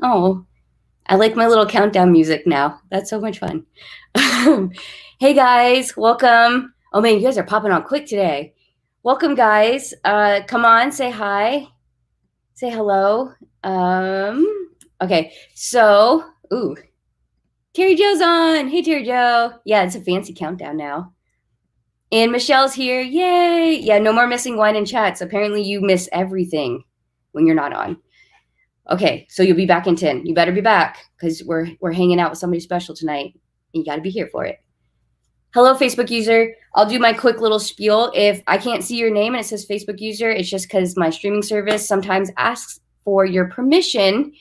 Oh, I like my little countdown music now. That's so much fun. Hey guys, welcome. Oh man, you guys are popping on quick today. Welcome guys. Come on, say hi. Say hello. Okay, so, Terry Joe's on. Hey Terry Joe. Yeah, it's a fancy countdown now. And Michelle's here. Yay. Yeah, no more missing wine and chats. Apparently you miss everything when you're not on. Okay, so you'll be back in 10. You better be back because we're hanging out with somebody special tonight. And you got to be here for it. Hello, Facebook user. I'll do my quick little spiel. If I can't see your name and it says Facebook user, it's just because my streaming service sometimes asks for your permission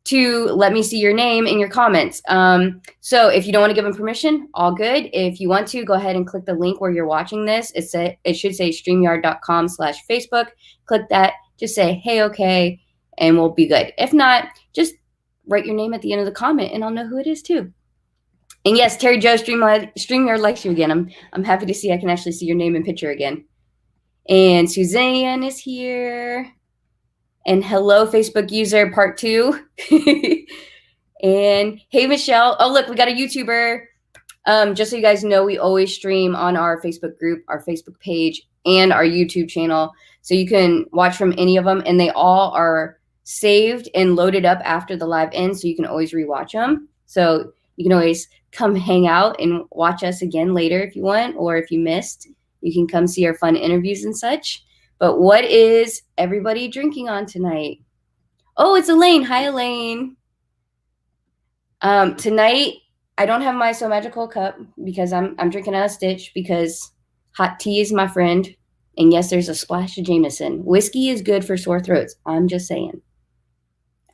to let me see your name in your comments. So if you don't want to give them permission, all good. If you want to, go ahead and click the link where you're watching this. It should say streamyard.com/Facebook. Click that. Just say, hey, okay, and we'll be good. If not, just write your name at the end of the comment and I'll know who it is too. And yes, Terry Joe, StreamYard likes you again. I'm happy to see I can actually see your name and picture again. And Suzanne is here. And hello, Facebook user, part 2. And hey, Michelle. Oh, look, we got a YouTuber. Just so you guys know, we always stream on our Facebook group, our Facebook page, and our YouTube channel. So you can watch from any of them. And they all are saved and loaded up after the live ends. So you can always rewatch them. So you can always come hang out and watch us again later if you want. Or if you missed, you can come see our fun interviews and such. But what is everybody drinking on tonight? Oh, it's Elaine. Hi, Elaine. Tonight, I don't have my Sew Magical cup because I'm drinking out of Stitch because hot tea is my friend. And yes, there's a splash of Jameson. Whiskey is good for sore throats. I'm just saying.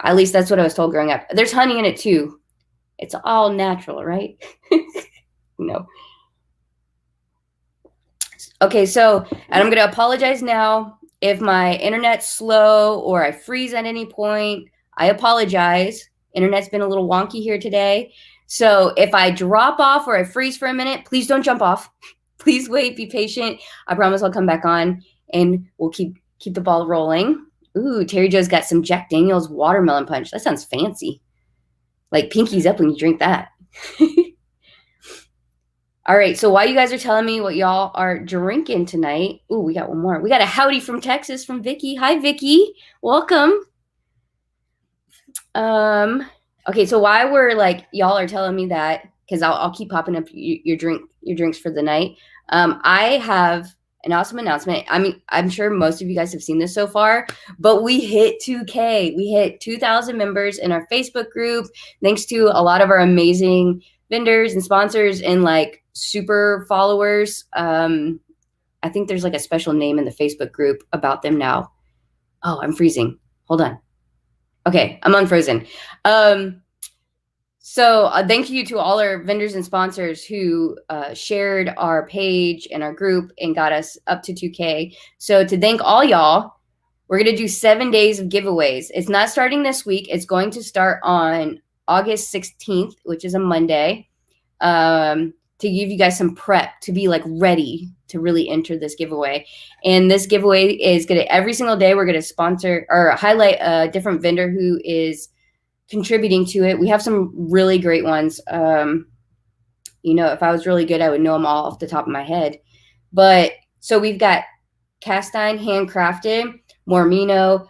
At least that's what I was told growing up. There's honey in it too. It's all natural, right? No. Okay, so, and I'm going to apologize now. If my internet's slow or I freeze at any point, I apologize. Internet's been a little wonky here today. So if I drop off or I freeze for a minute, please don't jump off. Please wait, be patient. I promise I'll come back on and we'll keep the ball rolling. Ooh, Terry Joe's got some Jack Daniel's watermelon punch. That sounds fancy. Like pinkies up when you drink that. All right, so while you guys are telling me what y'all are drinking tonight, ooh, we got one more. We got a howdy from Texas from Vicky. Hi, Vicky. Welcome. Okay, so while we're like, y'all are telling me that, because I'll keep popping up your drinks for the night. I have an awesome announcement. I mean, I'm sure most of you guys have seen this so far, but we hit 2K. We hit 2,000 members in our Facebook group, thanks to a lot of our amazing vendors and sponsors and like super followers. I think there's like a special name in the Facebook group about them now. Oh, I'm freezing. Hold on. Okay, I'm unfrozen. So thank you to all our vendors and sponsors who shared our page and our group and got us up to 2K. So to thank all y'all, we're going to do 7 days of giveaways. It's not starting this week. It's going to start on August 16th, which is a Monday, to give you guys some prep to be like ready to really enter this giveaway. And this giveaway is going to, every single day, we're going to sponsor or highlight a different vendor who is contributing to it. We have some really great ones. You know, if I was really good, I would know them all off the top of my head. But so we've got Cast Iron Handcrafted, Mormino,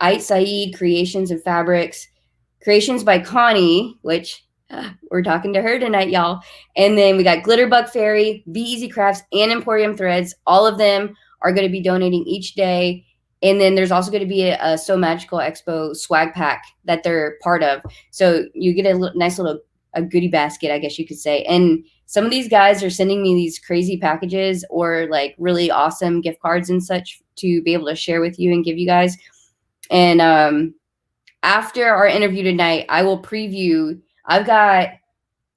Ait Said Creations and Fabrics, Creations by Connie, which we're talking to her tonight, y'all. And then we got Glitterbug Fairy, Be Easy Crafts, and Emporium Threads. All of them are going to be donating each day. And then there's also going to be a Sew Magical Expo swag pack that they're part of. So you get a nice little goodie basket, I guess you could say. And some of these guys are sending me these crazy packages or like really awesome gift cards and such to be able to share with you and give you guys. And after our interview tonight, I will preview. I've got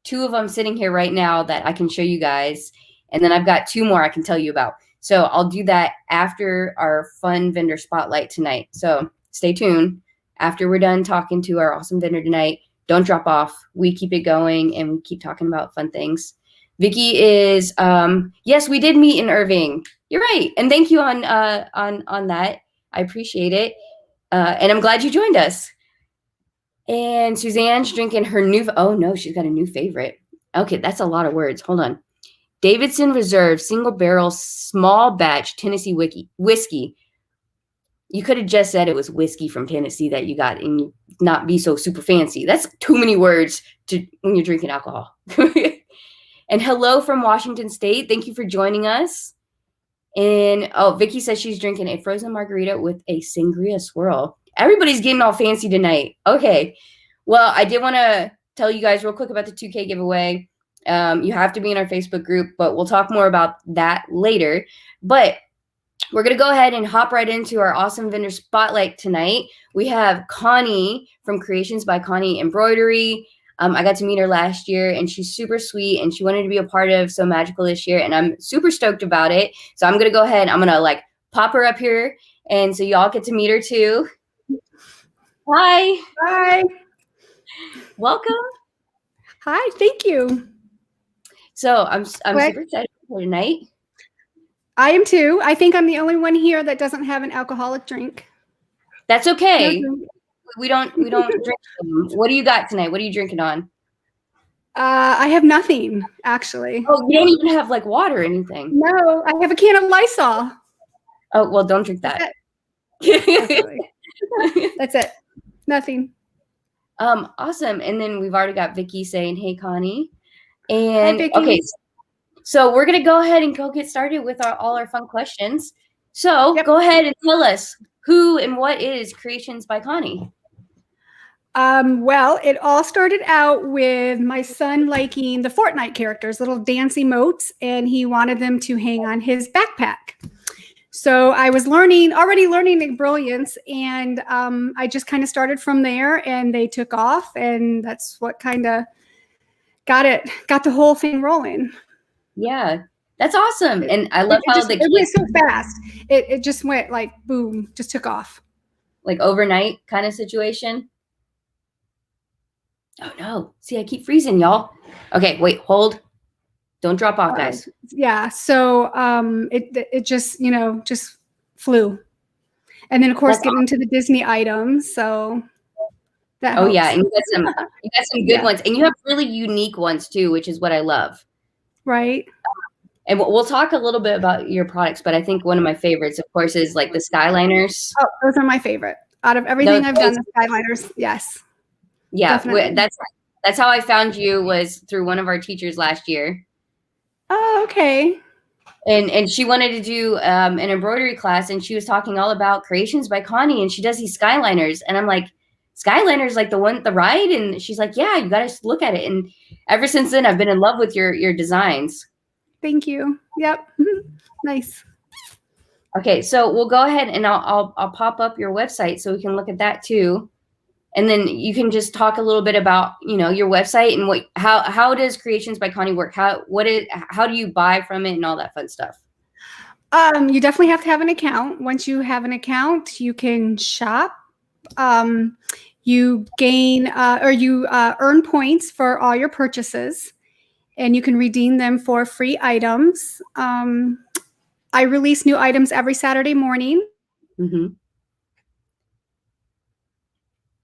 2 of them sitting here right now that I can show you guys. And then I've got 2 more I can tell you about. So I'll do that after our fun vendor spotlight tonight. So stay tuned. After we're done talking to our awesome vendor tonight, don't drop off. We keep it going and we keep talking about fun things. Vicky is, yes, we did meet in Irving. You're right. And thank you on that. I appreciate it. And I'm glad you joined us. And Suzanne's drinking her new, oh no, she's got a new favorite. Okay, that's a lot of words. Hold on. Davidson Reserve Single Barrel Small Batch Tennessee Whiskey. You could have just said it was whiskey from Tennessee that you got and not be so super fancy. That's too many words when you're drinking alcohol. And hello from Washington State. Thank you for joining us. And Vicky says she's drinking a frozen margarita with a sangria swirl. Everybody's getting all fancy tonight. Okay. Well, I did want to tell you guys real quick about the 2K giveaway. You have to be in our Facebook group, but we'll talk more about that later. But we're going to go ahead and hop right into our awesome vendor spotlight tonight. We have Connie from Creations by Connie Embroidery. I got to meet her last year, and she's super sweet, and she wanted to be a part of Sew Magical this year, and I'm super stoked about it. So I'm going to go ahead and I'm going to pop her up here, and so y'all get to meet her too. Hi. Hi. Welcome. Hi, thank you. So I'm super excited for tonight. I am too. I think I'm the only one here that doesn't have an alcoholic drink. That's okay. We don't drink them. What do you got tonight? What are you drinking on? I have nothing, actually. Oh, you don't even have water or anything? No, I have a can of Lysol. Oh, well, don't drink that. That's it. Nothing. Awesome. And then we've already got Vicky saying, hey, Connie. And Hi, Vicky. Okay, so we're going to go ahead and get started with all our fun questions. So Go ahead and tell us who and what is Creations by Connie? Well, it all started out with my son liking the Fortnite characters, little dance emotes, and he wanted them to hang on his backpack. So I was already learning brilliance, and I just kind of started from there, and they took off, and that's what kind of got the whole thing rolling. Yeah, that's awesome. And I love how it went so fast. It just went boom, just took off. Overnight kind of situation. Oh no. See, I keep freezing, y'all. Okay, wait, hold. Don't drop off, guys. Yeah. So it just, just flew. And then of course getting into the Disney items. So that helps. Yeah, and you got some good ones. And you have really unique ones too, which is what I love. Right. And we'll talk a little bit about your products, but I think one of my favorites, of course, is the Skyliners. Oh, those are my favorite. Out of everything I've done, the Skyliners, yes. Yeah, that's how I found you, was through one of our teachers last year. Oh, okay. And she wanted to do an embroidery class, and she was talking all about Creations by Connie, and she does these Skyliners, and I'm like, Skyliners, the ride? And she's like, yeah, you got to look at it. And ever since then, I've been in love with your designs. Thank you. Yep. Nice. Okay, so we'll go ahead and I'll pop up your website so we can look at that too. And then you can just talk a little bit about, your website and how does Creations by Connie work? How do you buy from it and all that fun stuff? You definitely have to have an account. Once you have an account, you can shop. You gain you earn points for all your purchases, and you can redeem them for free items. I release new items every Saturday morning. Mm-hmm.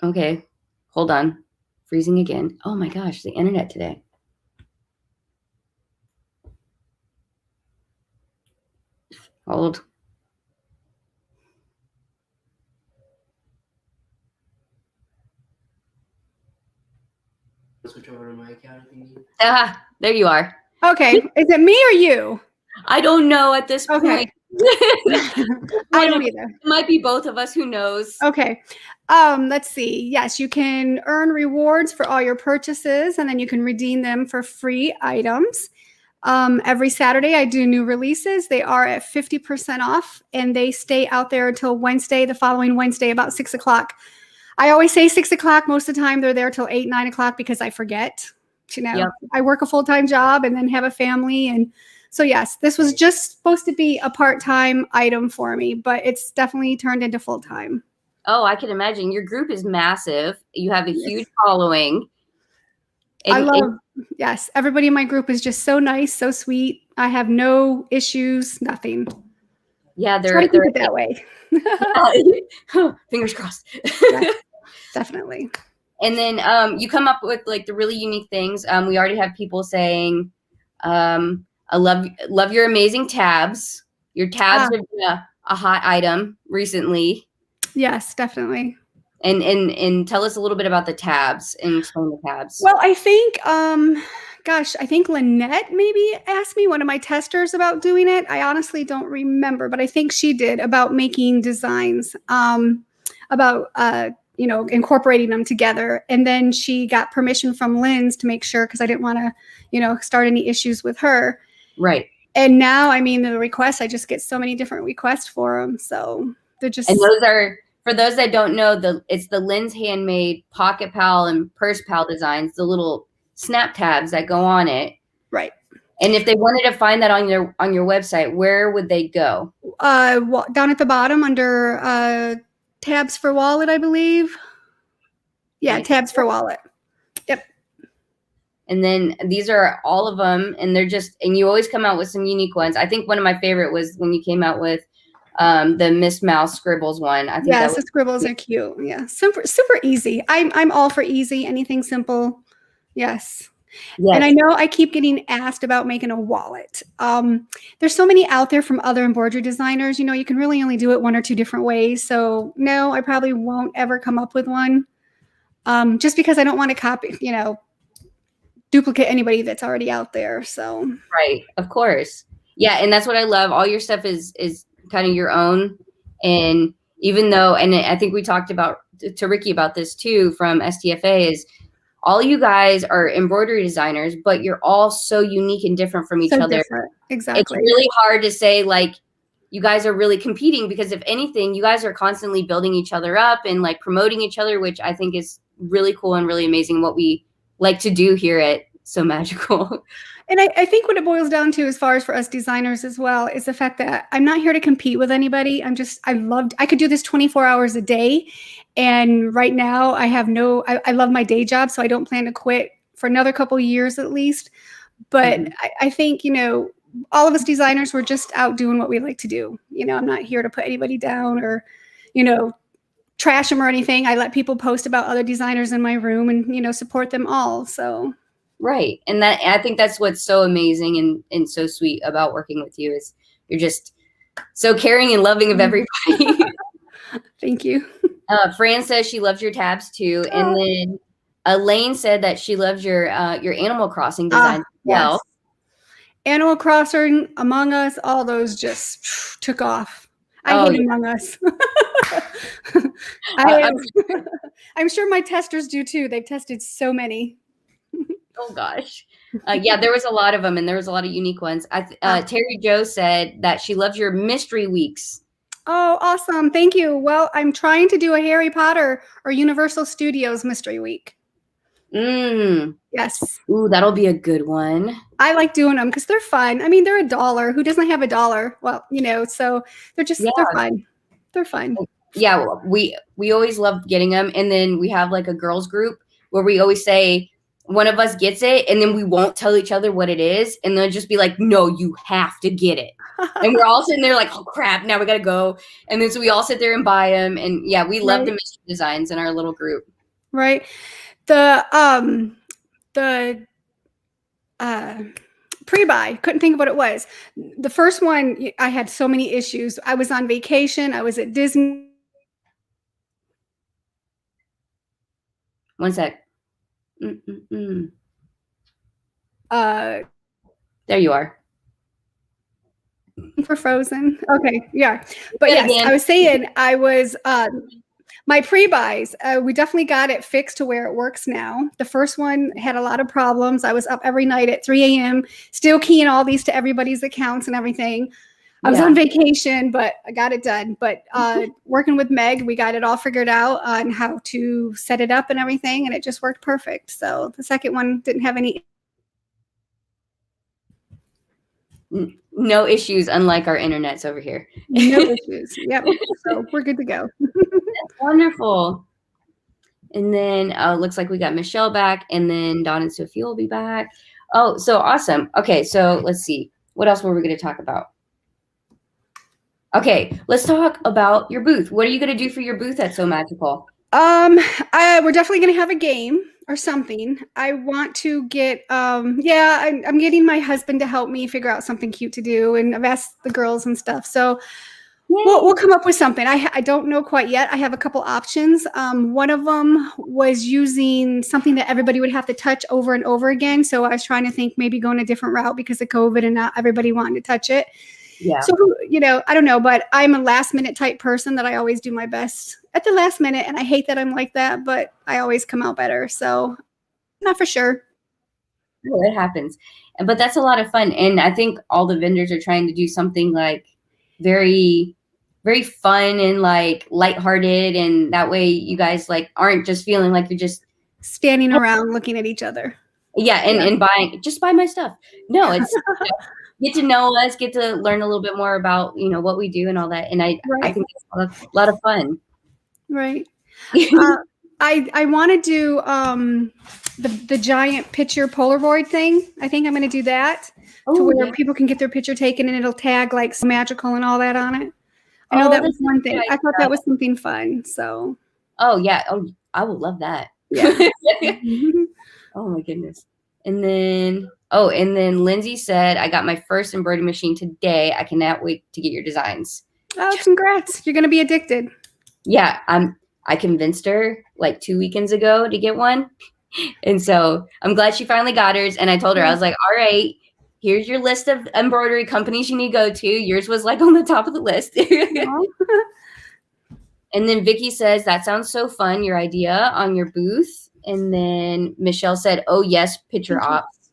Okay, hold on. Freezing again. Oh my gosh, the internet today. Hold. Switch over to my account if you need. There you are. Okay, is it me or you? I don't know at this point. I don't either. It might be both of us. Who knows? Okay. Let's see. Yes, you can earn rewards for all your purchases, and then you can redeem them for free items. Every Saturday, I do new releases. They are at 50% off, and they stay out there until Wednesday, the following Wednesday, about 6 o'clock. I always say 6 o'clock. Most of the time, they're there till 8, 9 o'clock because I forget. Yep. I work a full-time job and then have a family, and so yes, this was just supposed to be a part-time item for me, but it's definitely turned into full-time. Oh, I can imagine. Your group is massive. You have a huge following. Yes, everybody in my group is just so nice, so sweet. I have no issues, nothing. Yeah, they're keep it that way. Fingers crossed. Yeah, definitely. And then you come up with like the really unique things. We already have people saying, I love your amazing tabs. Your tabs have been a hot item recently. Yes, definitely. And tell us a little bit about the tabs and explain the tabs. Well, I think, I think Lynette maybe asked me, one of my testers, about doing it. I honestly don't remember, but I think she did, about making designs, about, incorporating them together. And then she got permission from Lynn's to make sure, because I didn't want to, start any issues with her. Right. And now, I mean, the requests, I just get so many different requests for them. So they're just. And those are, for those that don't know, it's the Lynn's Handmade Pocket Pal and Purse Pal designs, the little snap tabs that go on it. Right. And if they wanted to find that on your website, where would they go? Down at the bottom under tabs for wallet, I believe. Yeah, tabs for wallet. Yep. And then these are all of them, and and you always come out with some unique ones. I think one of my favorite was when you came out with the Miss Mouse scribbles one. I think the scribbles are cute. Yeah, super easy. I'm all for easy. Anything simple. Yes. And I know I keep getting asked about making a wallet. There's so many out there from other embroidery designers. You can really only do it one or two different ways. So no, I probably won't ever come up with one. Just because I don't want to copy, duplicate anybody that's already out there. So right, of course. Yeah, and that's what I love. All your stuff is kind of your own. And even though, and I think we talked about to Ricky about this too from STFA, is all you guys are embroidery designers, but you're all so unique and different from each other. Different. Exactly. It's really hard to say like you guys are really competing, because if anything, you guys are constantly building each other up and like promoting each other, which I think is really cool and really amazing, what we like to do here at Sew Magical. And I think what it boils down to, as far as for us designers as well, is the fact that I'm not here to compete with anybody. I could do this 24 hours a day. And right now I love my day job, so I don't plan to quit for another couple of years at least. But I think, all of us designers, we're just out doing what we like to do. I'm not here to put anybody down or, trash them or anything. I let people post about other designers in my room and, support them all. So. Right. And I think that's what's so amazing and so sweet about working with you, is you're just so caring and loving of everybody. Thank you. Fran says she loves your tabs too. And then Elaine said that she loves your Animal Crossing design as well. Yes. Animal Crossing, Among Us, all those just took off. I hate Among Us. I'm sure my testers do too. They've tested so many. Oh gosh. Yeah, there was a lot of them, and there was a lot of unique ones. Terry Jo said that she loves your mystery weeks. Oh, awesome. Thank you. Well, I'm trying to do a Harry Potter or Universal Studios mystery week. Yes. Ooh, that'll be a good one. I like doing them because they're fun. I mean, they're $1. Who doesn't have $1? Well, so they're fun. They're fun. Yeah, well, we always love getting them. And then we have like a girls group where we always say, one of us gets it, and then we won't tell each other what it is, and they'll just be like, no, you have to get it. And we're all sitting there like, oh crap, now we gotta go. And then so we all sit there and buy them. And yeah, we love the mystery designs in our little group. Right. The pre-buy, couldn't think of what it was. The first one, I had so many issues. I was on vacation. I was at Disney. One sec. There you are. For Frozen. Okay, yeah. But yes, I was saying I was my pre-buys, we definitely got it fixed to where it works now. The first one had a lot of problems. I was up every night at 3 a.m. still keying all these to everybody's accounts and everything. I was on vacation, but I got it done. But working with Meg, we got it all figured out on how to set it up and everything, and it just worked perfect. So the second one didn't have any. No issues, unlike our internets over here. No issues. Yep. So we're good to go. That's wonderful. And then looks like we got Michelle back, and then Dawn and Sophia will be back. Oh, so awesome. Okay, so let's see. What else were we going to talk about? Okay, let's talk about your booth. What are you going to do for your booth at Sew Magical? We're definitely gonna have a game or something. I want to get I'm getting my husband to help me figure out something cute to do, and I've asked the girls and stuff. So we'll come up with something. I don't know quite yet. I have a couple options. One of them was using something that everybody would have to touch over and over again. So I was trying to think maybe going a different route because of COVID and not everybody wanting to touch it. Yeah. So, I don't know, but I'm a last minute type person that I always do my best at the last minute. And I hate that I'm like that, but I always come out better. So not for sure. Oh, it happens. But that's a lot of fun. And I think all the vendors are trying to do something like very, very fun and like lighthearted. And that way you guys like aren't just feeling like you're just standing around looking at each other. Yeah. And buying, just buy my stuff. No, it's get to know us, get to learn a little bit more about, what we do and all that. And I think it's a lot of fun. Right. I want to do the giant picture Polaroid thing. I think I'm going to do that to where people can get their picture taken and it'll tag like Sew Magical and all that on it. I know that was one thing. I thought that was something fun. So. Oh yeah. Oh, I would love that. Yeah. Oh my goodness. And then Lindsay said, I got my first embroidery machine today. I cannot wait to get your designs. Oh, congrats. You're going to be addicted. Yeah. I convinced her like 2 weekends ago to get one. And so I'm glad she finally got hers. And I told her, I was like, all right, here's your list of embroidery companies you need to go to. Yours was like on the top of the list. And then Vicky says, that sounds so fun. Your idea on your booth. And then Michelle said, oh, yes, picture ops.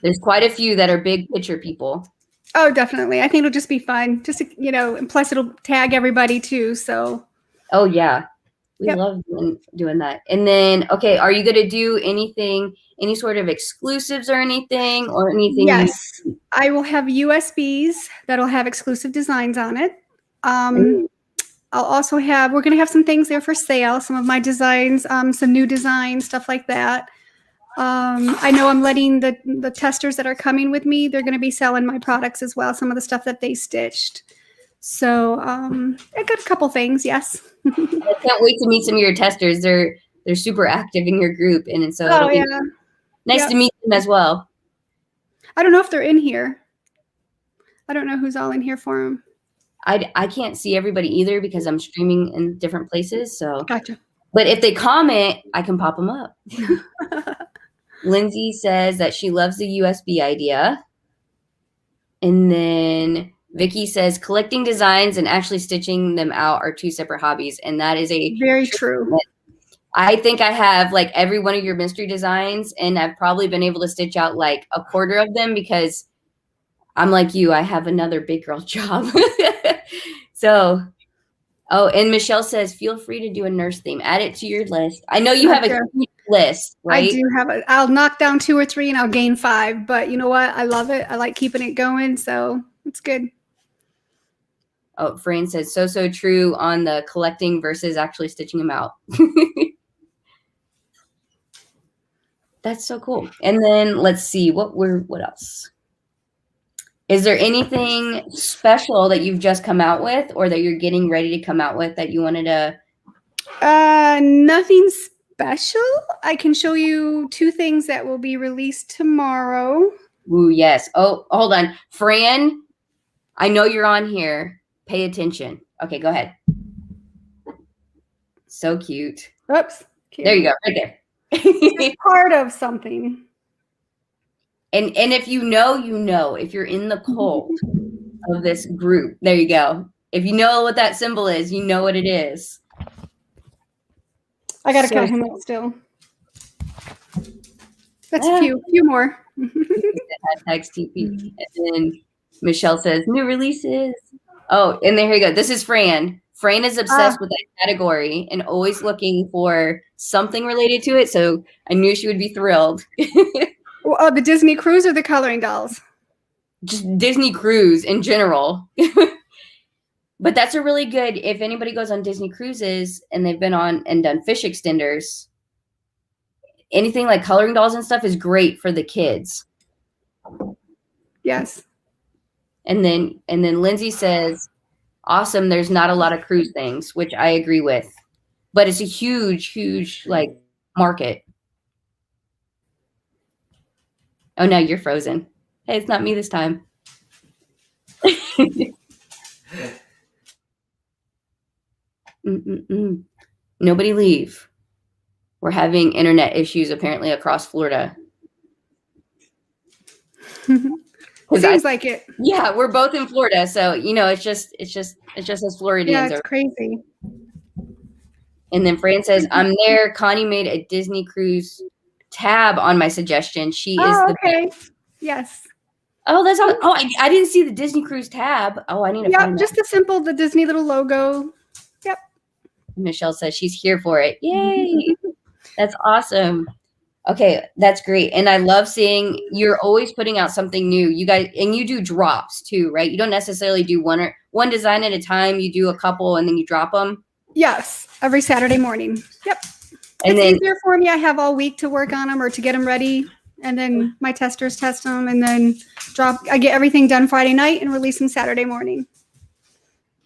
There's quite a few that are big picture people. Oh, definitely. I think it'll just be fun. Just, and plus it'll tag everybody too. So. Oh, yeah. We love doing that. And then, okay, are you going to do any sort of exclusives or anything? Yes. I will have USBs that'll have exclusive designs on it. I'll also we're going to have some things there for sale, some of my designs, some new designs, stuff like that. I know I'm letting the testers that are coming with me, they're going to be selling my products as well, some of the stuff that they stitched. So I got a couple things, yes. I can't wait to meet some of your testers. They're super active in your group, and so it'll be nice to meet them as well. I don't know if they're in here. I don't know who's all in here for them. I can't see everybody either because I'm streaming in different places. So gotcha. But if they comment, I can pop them up. Lindsay says that she loves the USB idea. And then Vicky says collecting designs and actually stitching them out are two separate hobbies. And that is a very true. I think I have like every one of your mystery designs, and I've probably been able to stitch out like a quarter of them because I'm like you, I have another big girl job. So, and Michelle says, feel free to do a nurse theme. Add it to your list. I know you have a list, right? I do have I'll knock down 2 or 3 and I'll gain 5. But you know what? I love it. I like keeping it going. So it's good. Oh, Fran says, so true on the collecting versus actually stitching them out. That's so cool. And then let's see, what else? Is there anything special that you've just come out with or that you're getting ready to come out with that you wanted to? Nothing special. I can show you 2 things that will be released tomorrow. Ooh, yes. Oh, hold on. Fran, I know you're on here. Pay attention. Okay, go ahead. So cute. Oops. Cute. There you go. Right there. It's part of something. And if you know, if you're in the cult of this group, there you go. If you know what that symbol is, you know what it is. I got to cut him out still. That's a few more. Hashtags TP. And then Michelle says, new releases. Oh, and there you go. This is Fran. Fran is obsessed with that category and always looking for something related to it. So I knew she would be thrilled. Oh, the Disney cruise or the coloring dolls? Just Disney cruise in general. But that's a really good, if anybody goes on Disney cruises and they've been on and done fish extenders, anything like coloring dolls and stuff is great for the kids. Yes. And then Lindsay says, awesome, there's not a lot of cruise things, which I agree with. but it's a huge like market. Oh no, you're frozen. Hey, it's not me this time. Nobody leave. We're having internet issues apparently across Florida. Seems like it. Yeah, we're both in Florida, so it's just as Floridians. Yeah, it's crazy. And then Fran says, "I'm there. Connie made a Disney cruise tab on my suggestion. She is the best." Yes. Oh, that's all. Oh, I didn't see the Disney cruise tab. Oh, I need to find just the Disney little logo. Yep. Michelle says she's here for it. Yay! That's awesome. Okay, that's great. And I love seeing you're always putting out something new. You guys, and you do drops too, right? You don't necessarily do one design at a time. You do a couple and then you drop them. Yes, every Saturday morning. Yep. And it's easier for me. I have all week to work on them or to get them ready. And then my testers test them and then I get everything done Friday night and release them Saturday morning.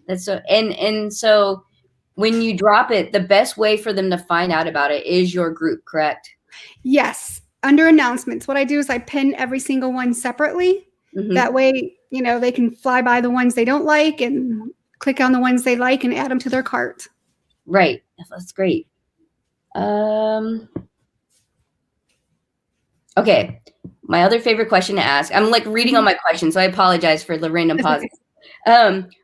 That's so, and so when you drop it, the best way for them to find out about it is your group, correct? Yes. Under announcements, what I do is I pin every single one separately. Mm-hmm. That way, they can fly by the ones they don't like and click on the ones they like and add them to their cart. Right. That's great. Okay. My other favorite question to ask. I'm like reading all my questions, so I apologize for the random pauses.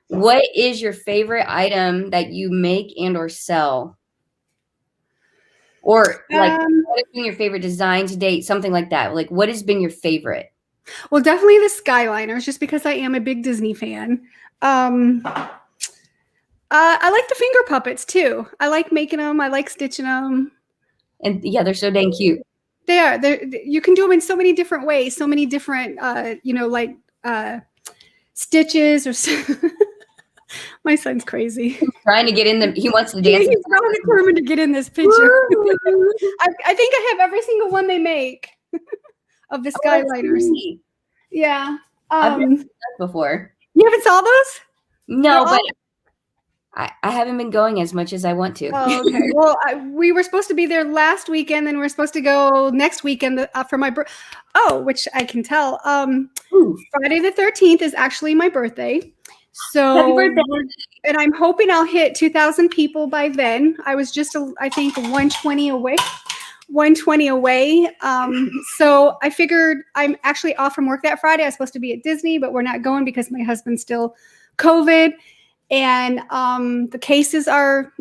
What is your favorite item that you make and or sell? Or like, what has been your favorite design to date? Something like that. Like, what has been your favorite? Well, definitely the Skyliners, just because I am a big Disney fan. I like the finger puppets too. I like making them. I like stitching them. And yeah, they're so dang cute. They are. You can do them in so many different ways. So many different, stitches or. My son's crazy. He's trying to get in he wants to dance. He's really determined to get in this picture. I think I have every single one they make of the Skyliners. Yeah. I've never seen that before. You haven't saw those? No, but I haven't been going as much as I want to. Oh, okay. Well, we were supposed to be there last weekend, and we're supposed to go next weekend for my birthday. Oh, which I can tell. Friday the 13th is actually my birthday. So, happy birthday. And I'm hoping I'll hit 2,000 people by then. I was just, I think, 120 away. So I figured I'm actually off from work that Friday. I was supposed to be at Disney, but we're not going because my husband's still COVID. And the cases are,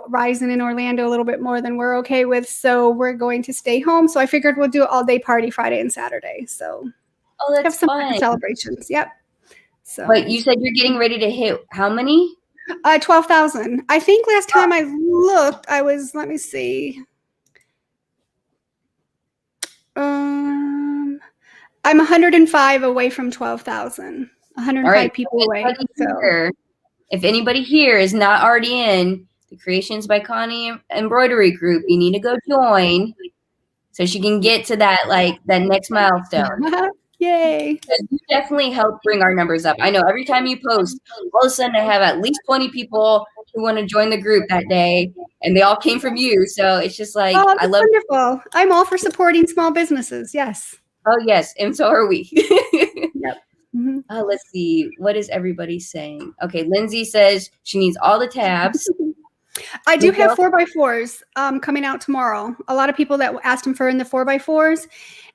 rising in Orlando a little bit more than we're okay with. So we're going to stay home. So I figured we'll do an all-day party Friday and Saturday. So that's have some fun celebrations. Yep. So, but you said you're getting ready to hit how many? 12,000. I think last time I looked, I was, let me see. I'm 105 away from 12,000. 105 people away. So. If anybody here is not already in the Creations by Connie Embroidery group, you need to go join so she can get to that next milestone. Yay. You definitely help bring our numbers up. I know every time you post, all of a sudden I have at least 20 people who want to join the group that day, and they all came from you. So it's just like, I love wonderful. I'm all for supporting small businesses. Yes. Oh, yes. And so are we. Yep. Mm-hmm. Let's see. What is everybody saying? Okay. Lindsay says she needs all the tabs. I do have 4x4s coming out tomorrow. A lot of people that asked them for in the 4x4s.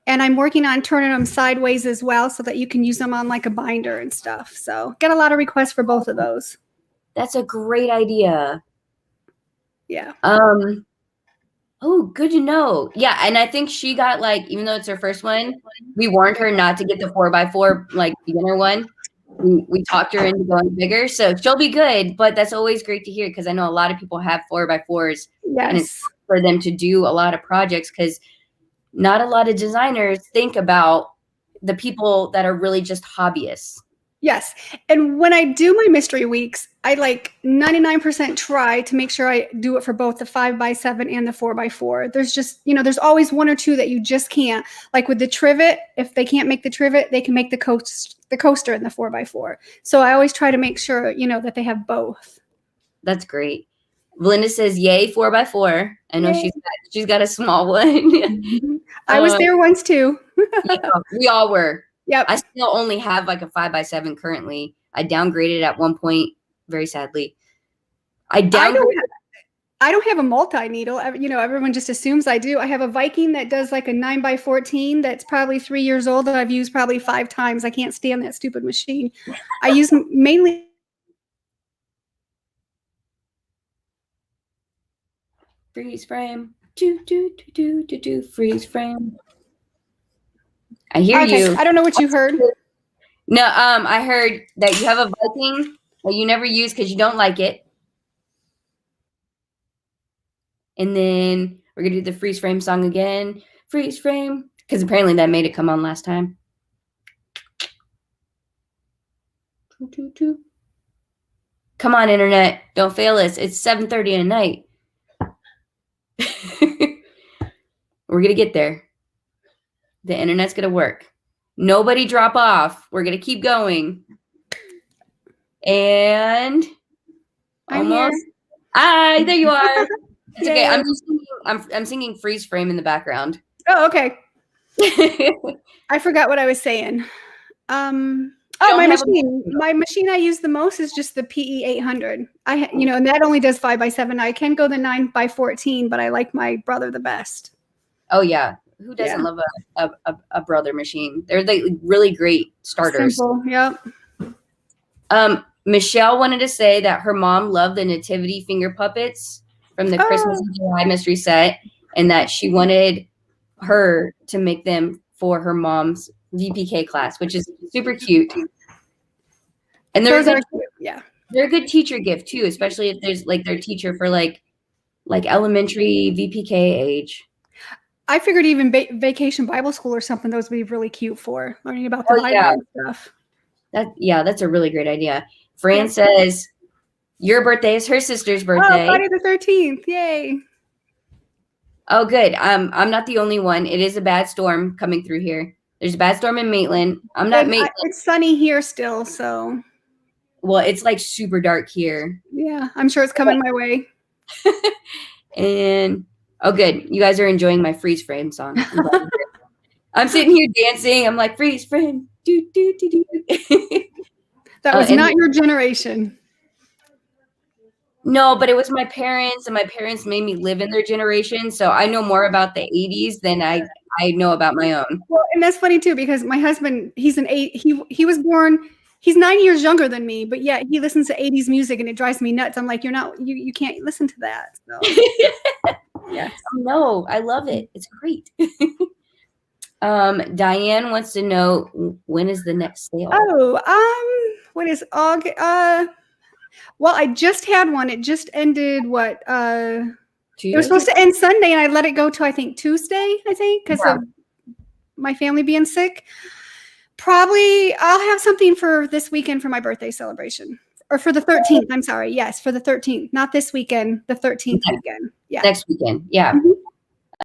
And I'm working on turning them sideways as well so that you can use them on like a binder and stuff. So get a lot of requests for both of those. That's a great idea. Yeah. Oh, good to know. Yeah. And I think she got even though it's her first one, we warned her not to get the 4x4 beginner one. We talked her into going bigger. So she'll be good, but that's always great to hear because I know a lot of people have 4x4s. Yes. And it's for them to do a lot of projects because not a lot of designers think about the people that are really just hobbyists. Yes. And when I do my mystery weeks, I 99% try to make sure I do it for both the 5x7 and the 4x4. There's just, there's always one or two that you just can't. Like with the trivet, if they can't make the trivet, they can make the coaster in the 4x4. So I always try to make sure, that they have both. That's great. Valinda says, "Yay, 4x4." I know Yay. she's got a small one. I was there once too. Yeah, we all were. Yep. I still only have like a 5x7 currently. I downgraded at one point, very sadly. I don't have a multi-needle. Everyone just assumes I do. I have a Viking that does like a 9x14 that's probably 3 years old that I've used probably 5 times. I can't stand that stupid machine. I use mainly freeze frame. Do freeze frame. I hear you. I don't know what you heard. No, I heard that you have a Viking that you never use because you don't like it. And then we're gonna do the freeze frame song again. Freeze frame. Because apparently that made it come on last time. Come on, internet. Don't fail us. It's 7:30 at night. We're gonna get there. The internet's gonna work. Nobody drop off. We're gonna keep going. And almost. Hi, there you are. It's okay. I'm singing freeze frame in the background. Oh, okay. I forgot what I was saying. My machine. My machine I use the most is just the PE 800. And that only does 5x7. I can go the 9x14, but I like my brother the best. Oh yeah, who doesn't love a brother machine? They're like really great starters. Simple. Yep. Michelle wanted to say that her mom loved the Nativity finger puppets from the Christmas in July mystery set, and that she wanted her to make them for her mom's VPK class, which is super cute. And they're a good teacher gift too, especially if there's like their teacher for like elementary VPK age. I figured even vacation Bible school or something, those would be really cute for learning about the Bible and stuff. That's a really great idea. Fran says your birthday is her sister's birthday. Oh, Friday the 13th. Yay. Oh, good. I'm not the only one. It is a bad storm coming through here. There's a bad storm in Maitland. I'm not Maitland. It's sunny here still, so. Well, it's like super dark here. Yeah, I'm sure it's coming my way. And oh, good. You guys are enjoying my freeze frame song. I'm sitting here dancing. I'm like, freeze frame. Do, do, do, do. That was not your generation. No, but it was my parents, and my parents made me live in their generation. So I know more about the 80s than I know about my own. Well, and that's funny too, because my husband, he was born, he's 9 years younger than me, but yet he listens to 80s music and it drives me nuts. I'm like, you can't listen to that. So. Yeah. No, I love it. It's great. Diane wants to know, when is the next sale? Oh, what is August? Well, I just had one. It just ended Tuesday? It was supposed to end Sunday, and I let it go to I think Tuesday, because of my family being sick. Probably I'll have something for this weekend for my birthday celebration. Or for the 13th. I'm sorry. Yes, for the 13th. Not this weekend, the 13th weekend. Yeah. Next weekend. Yeah. Mm-hmm.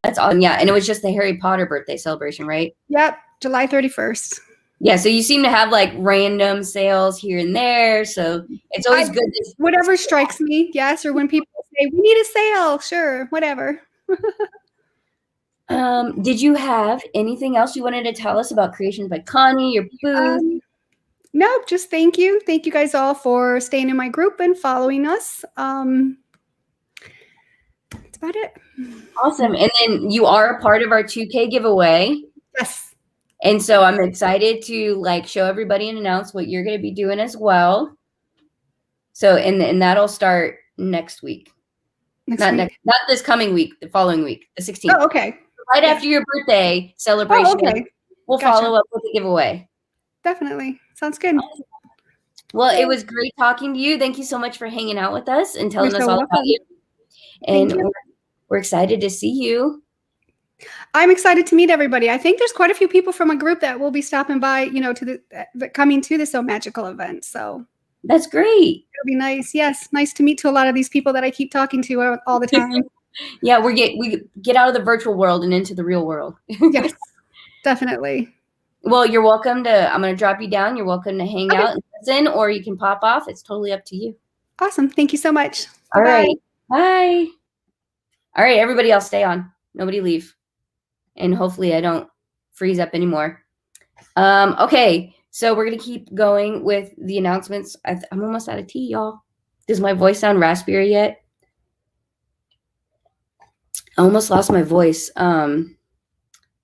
That's awesome. Yeah. And it was just the Harry Potter birthday celebration, right? Yep. July 31st. Yeah. So you seem to have like random sales here and there. So it's always good. Whatever strikes me. Yes. Or when people say, we need a sale. Sure. Whatever. Did you have anything else you wanted to tell us about Creations by Connie, your booth? Nope, just thank you. Thank you guys all for staying in my group and following us. That's about it. Awesome. And then you are a part of our 2K giveaway. Yes. And so I'm excited to show everybody and announce what you're going to be doing as well. So, and that'll start next week. Not this coming week, the following week, the 16th. Oh, okay. Right after your birthday celebration. Oh, okay. We'll follow up with the giveaway. Definitely. Sounds good. Well, it was great talking to you. Thank you so much for hanging out with us and telling us all about you. And we're excited to see you. I'm excited to meet everybody. I think there's quite a few people from a group that will be stopping by, to coming to the Sew Magical event. So that's great. It'll be nice. Yes. Nice to meet to a lot of these people that I keep talking to all the time. Yeah. We get out of the virtual world and into the real world. Yes, definitely. Well, you're welcome to, I'm going to drop you down. You're welcome to hang out and listen, or you can pop off. It's totally up to you. Awesome. Thank you so much. All right. Bye. All right, everybody else stay on. Nobody leave. And hopefully I don't freeze up anymore. Okay, so we're going to keep going with the announcements. I'm almost out of tea, y'all. Does my voice sound raspier yet? I almost lost my voice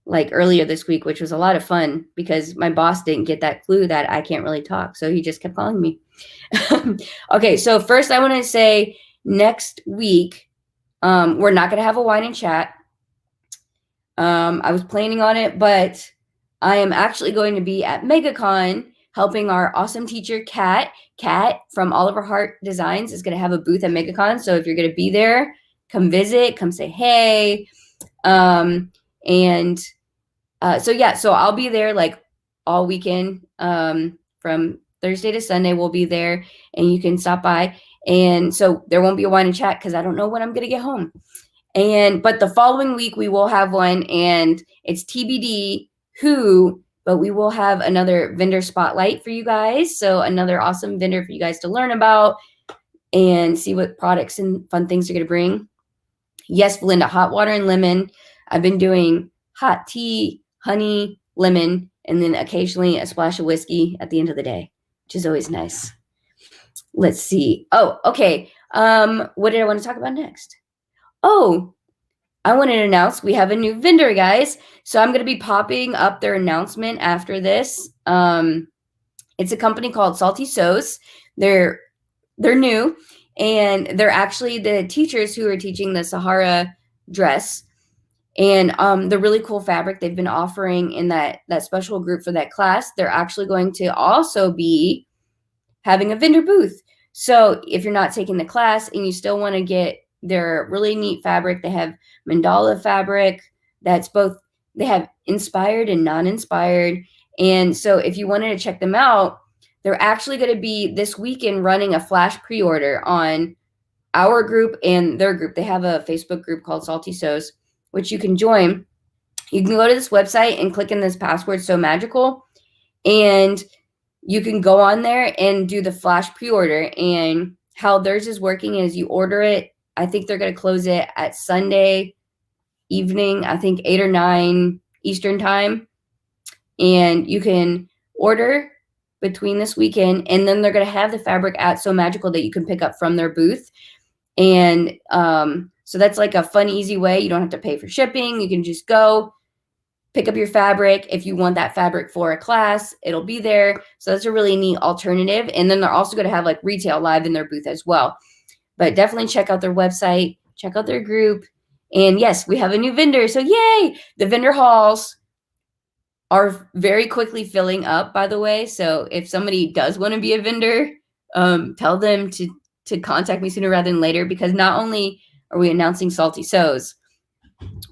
like earlier this week, which was a lot of fun because my boss didn't get that clue that I can't really talk. So he just kept calling me. Okay, so first I want to say next week, we're not going to have a wine and chat. I was planning on it, but I am actually going to be at MegaCon helping our awesome teacher, Kat. Kat from Oliver Hart Designs is going to have a booth at MegaCon. So if you're going to be there, come visit, come say hey. So I'll be there like all weekend from Thursday to Sunday. We'll be there and you can stop by. And so there won't be a wine and chat because I don't know when I'm going to get home. But the following week we will have one, and it's TBD who, but we will have another vendor spotlight for you guys. So another awesome vendor for you guys to learn about and see what products and fun things are going to bring. Yes, Belinda, hot water and lemon. I've been doing hot tea, honey, lemon, and then occasionally a splash of whiskey at the end of the day, which is always nice. Let's see. Oh, okay. What did I want to talk about next? Oh, I wanted to announce we have a new vendor, guys. So I'm going to be popping up their announcement after this. It's a company called Salty Sews. They're new, and they're actually the teachers who are teaching the Sahara dress. And the really cool fabric they've been offering in that special group for that class, they're actually going to also be having a vendor booth. So if you're not taking the class and you still want to get their really neat fabric, they have mandala fabric that's both, they have inspired and non-inspired. And so if you wanted to check them out, they're actually going to be this weekend running a flash pre-order on our group and their group. They have a Facebook group called Salty Sews, which you can join. You can go to this website and click in this password, Sew Magical, and you can go on there and do the flash pre-order. And how theirs is working is you order it. I think they're going to close it at Sunday evening, I think 8 or 9 Eastern time. And you can order between this weekend, and then they're going to have the fabric at Sew Magical that you can pick up from their booth. And so that's like a fun, easy way. You don't have to pay for shipping. You can just go pick up your fabric. If you want that fabric for a class, it'll be there. So that's a really neat alternative. And then they're also going to have like retail live in their booth as well. But definitely check out their website, check out their group. And yes, we have a new vendor. So yay! The vendor halls are very quickly filling up, by the way. So if somebody does want to be a vendor, tell them to contact me sooner rather than later, because not only are we announcing Salty Sews,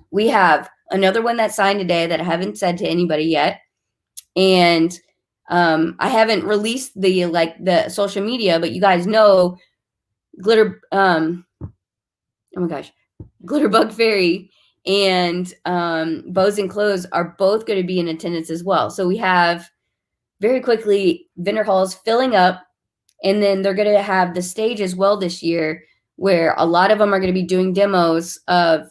we have another one that signed today that I haven't said to anybody yet. And I haven't released the social media, but you guys know Glitter, oh my gosh, Glitterbug Fairy and Bows and Clothes are both going to be in attendance as well. So we have very quickly vendor halls filling up, and then they're going to have the stage as well this year, where a lot of them are going to be doing demos of,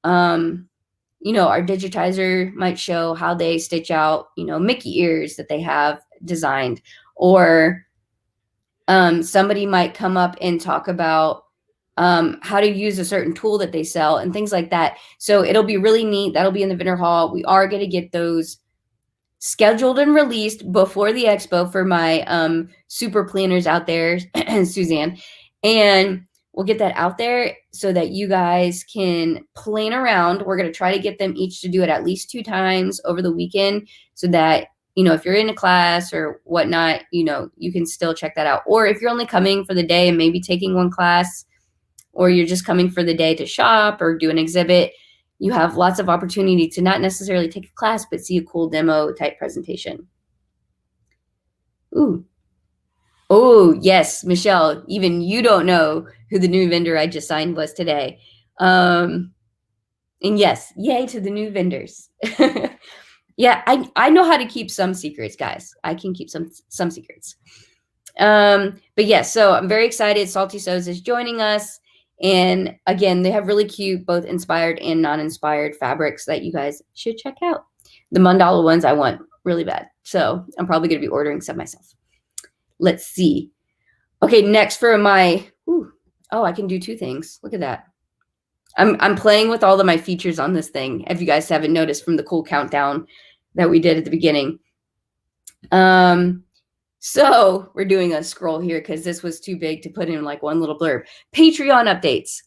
our digitizer might show how they stitch out, Mickey ears that they have designed, or somebody might come up and talk about how to use a certain tool that they sell and things like that. So it'll be really neat. That'll be in the vendor hall. We are going to get those scheduled and released before the expo for my super planners out there, Suzanne. And we'll get that out there so that you guys can plan around. We're going to try to get them each to do it at least 2 times over the weekend, so that if you're in a class or whatnot, you can still check that out. Or if you're only coming for the day and maybe taking one class, or you're just coming for the day to shop or do an exhibit, you have lots of opportunity to not necessarily take a class, but see a cool demo type presentation. Ooh. Oh, yes, Michelle, even you don't know who the new vendor I just signed was today. And yes, yay to the new vendors. Yeah, I know how to keep some secrets, guys. I can keep some secrets. But yes, so I'm very excited. Salty Sews is joining us. And again, they have really cute, both inspired and non-inspired fabrics that you guys should check out. The mandala ones I want really bad. So I'm probably going to be ordering some myself. Let's see. Okay, next for my, I can do 2 things. Look at that. I'm playing with all of my features on this thing, if you guys haven't noticed from the cool countdown that we did at the beginning. So we're doing a scroll here because this was too big to put in like one little blurb. Patreon updates.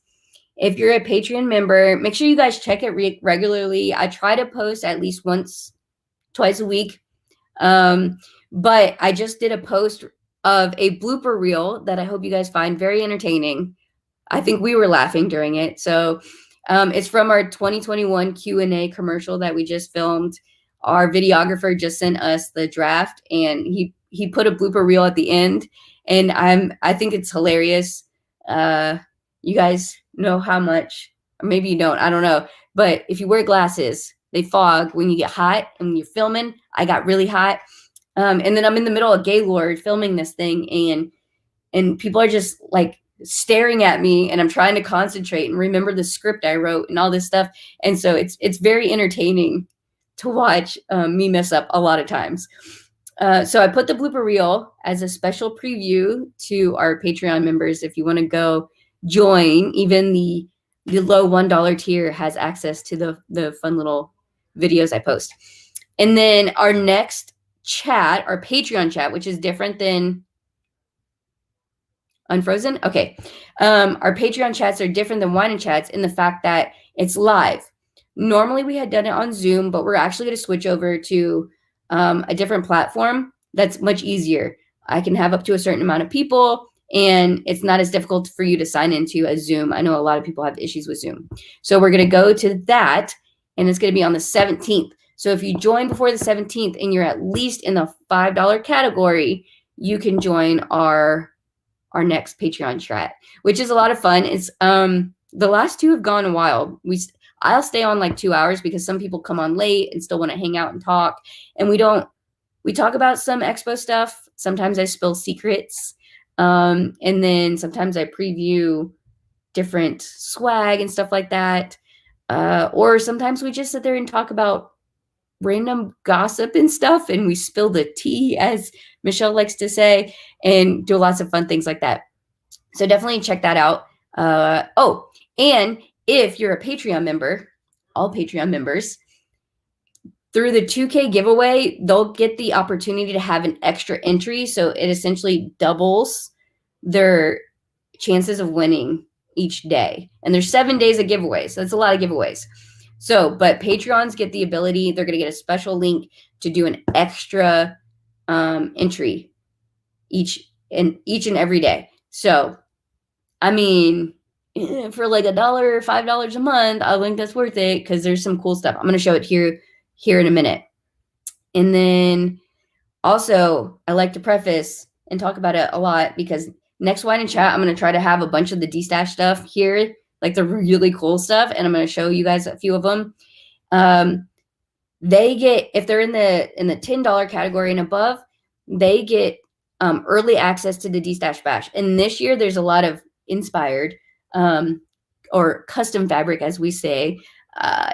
If you're a Patreon member, make sure you guys check it regularly. I try to post at least twice a week. But I just did a post of a blooper reel that I hope you guys find very entertaining. I think we were laughing during it. So it's from our 2021 Q&A commercial that we just filmed. Our videographer just sent us the draft, and he put a blooper reel at the end, and I think it's hilarious. You guys know how much, or maybe you don't, I don't know. But if you wear glasses, they fog when you get hot, and when you're filming. I got really hot. And then I'm in the middle of Gaylord filming this thing, and people are just like staring at me, and I'm trying to concentrate and remember the script I wrote and all this stuff. And so it's very entertaining to watch me mess up a lot of times. So I put the blooper reel as a special preview to our Patreon members. If you want to go join, even the low $1 tier has access to the fun little videos I post. And then our next chat, our Patreon chat, which is different than Unfrozen. Okay. Our Patreon chats are different than Wine and Chats in the fact that it's live. Normally we had done it on Zoom, but we're actually going to switch over to a different platform that's much easier. I can have up to a certain amount of people, and it's not as difficult for you to sign into as Zoom. I know a lot of people have issues with Zoom. So we're going to go to that, and it's going to be on the 17th. So if you join before the 17th and you're at least in the $5 category, you can join our next Patreon chat, which is a lot of fun. It's the last 2 have gone a while. I'll stay on like 2 hours because some people come on late and still want to hang out and talk. And we talk about some expo stuff. Sometimes I spill secrets. And then sometimes I preview different swag and stuff like that. Or sometimes we just sit there and talk about random gossip and stuff, and we spill the tea, as Michelle likes to say, and do lots of fun things like that. So definitely check that out. And if you're a Patreon member, all Patreon members, through the 2K giveaway, they'll get the opportunity to have an extra entry. So it essentially doubles their chances of winning each day. And there's 7 days of giveaways. So that's a lot of giveaways. So, but Patreons get the ability, they're going to get a special link to do an extra entry each and every day. So, I mean, for like $1, $5 a month, I think that's worth it because there's some cool stuff. I'm going to show it here in a minute. And then also, I like to preface and talk about it a lot because next Wine and Chat, I'm going to try to have a bunch of the D-Stash stuff here, like the really cool stuff, and I'm going to show you guys a few of them. They get, if they're in the $10 category and above, they get early access to the D-Stash Bash. And this year, there's a lot of inspired or custom fabric, as we say,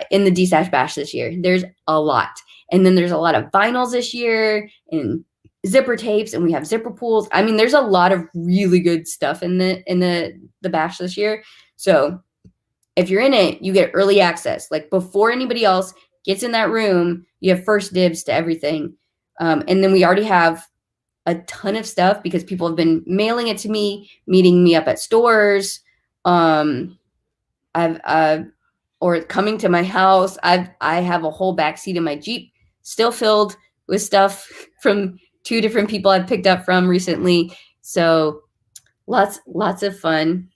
in the D-Stash Bash this year. There's a lot. And then there's a lot of vinyls this year and zipper tapes, and we have zipper pools. I mean, there's a lot of really good stuff in the Bash this year. So if you're in it, you get early access. Like before anybody else gets in that room, you have first dibs to everything. And then we already have a ton of stuff because people have been mailing it to me, meeting me up at stores, or coming to my house. I have a whole backseat in my Jeep still filled with stuff from 2 different people I've picked up from recently. So lots of fun.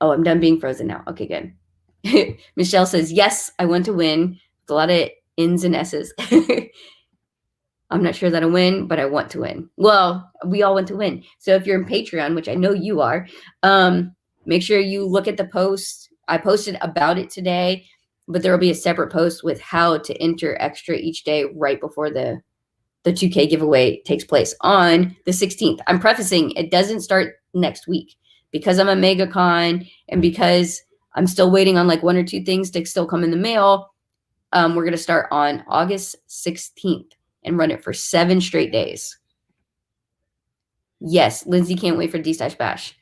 Oh, I'm done being frozen now. Okay, good. Michelle says, yes, I want to win. With a lot of N's and S's. I'm not sure that I win, but I want to win. Well, we all want to win. So if you're in Patreon, which I know you are, make sure you look at the post. I posted about it today, but there will be a separate post with how to enter extra each day right before the 2K giveaway takes place on the 16th. I'm prefacing it doesn't start next week because I'm a mega con and because I'm still waiting on like 1 or 2 things to still come in the mail, we're going to start on August 16th and run it for 7 straight days. Yes, Lindsay can't wait for D-Stash Bash.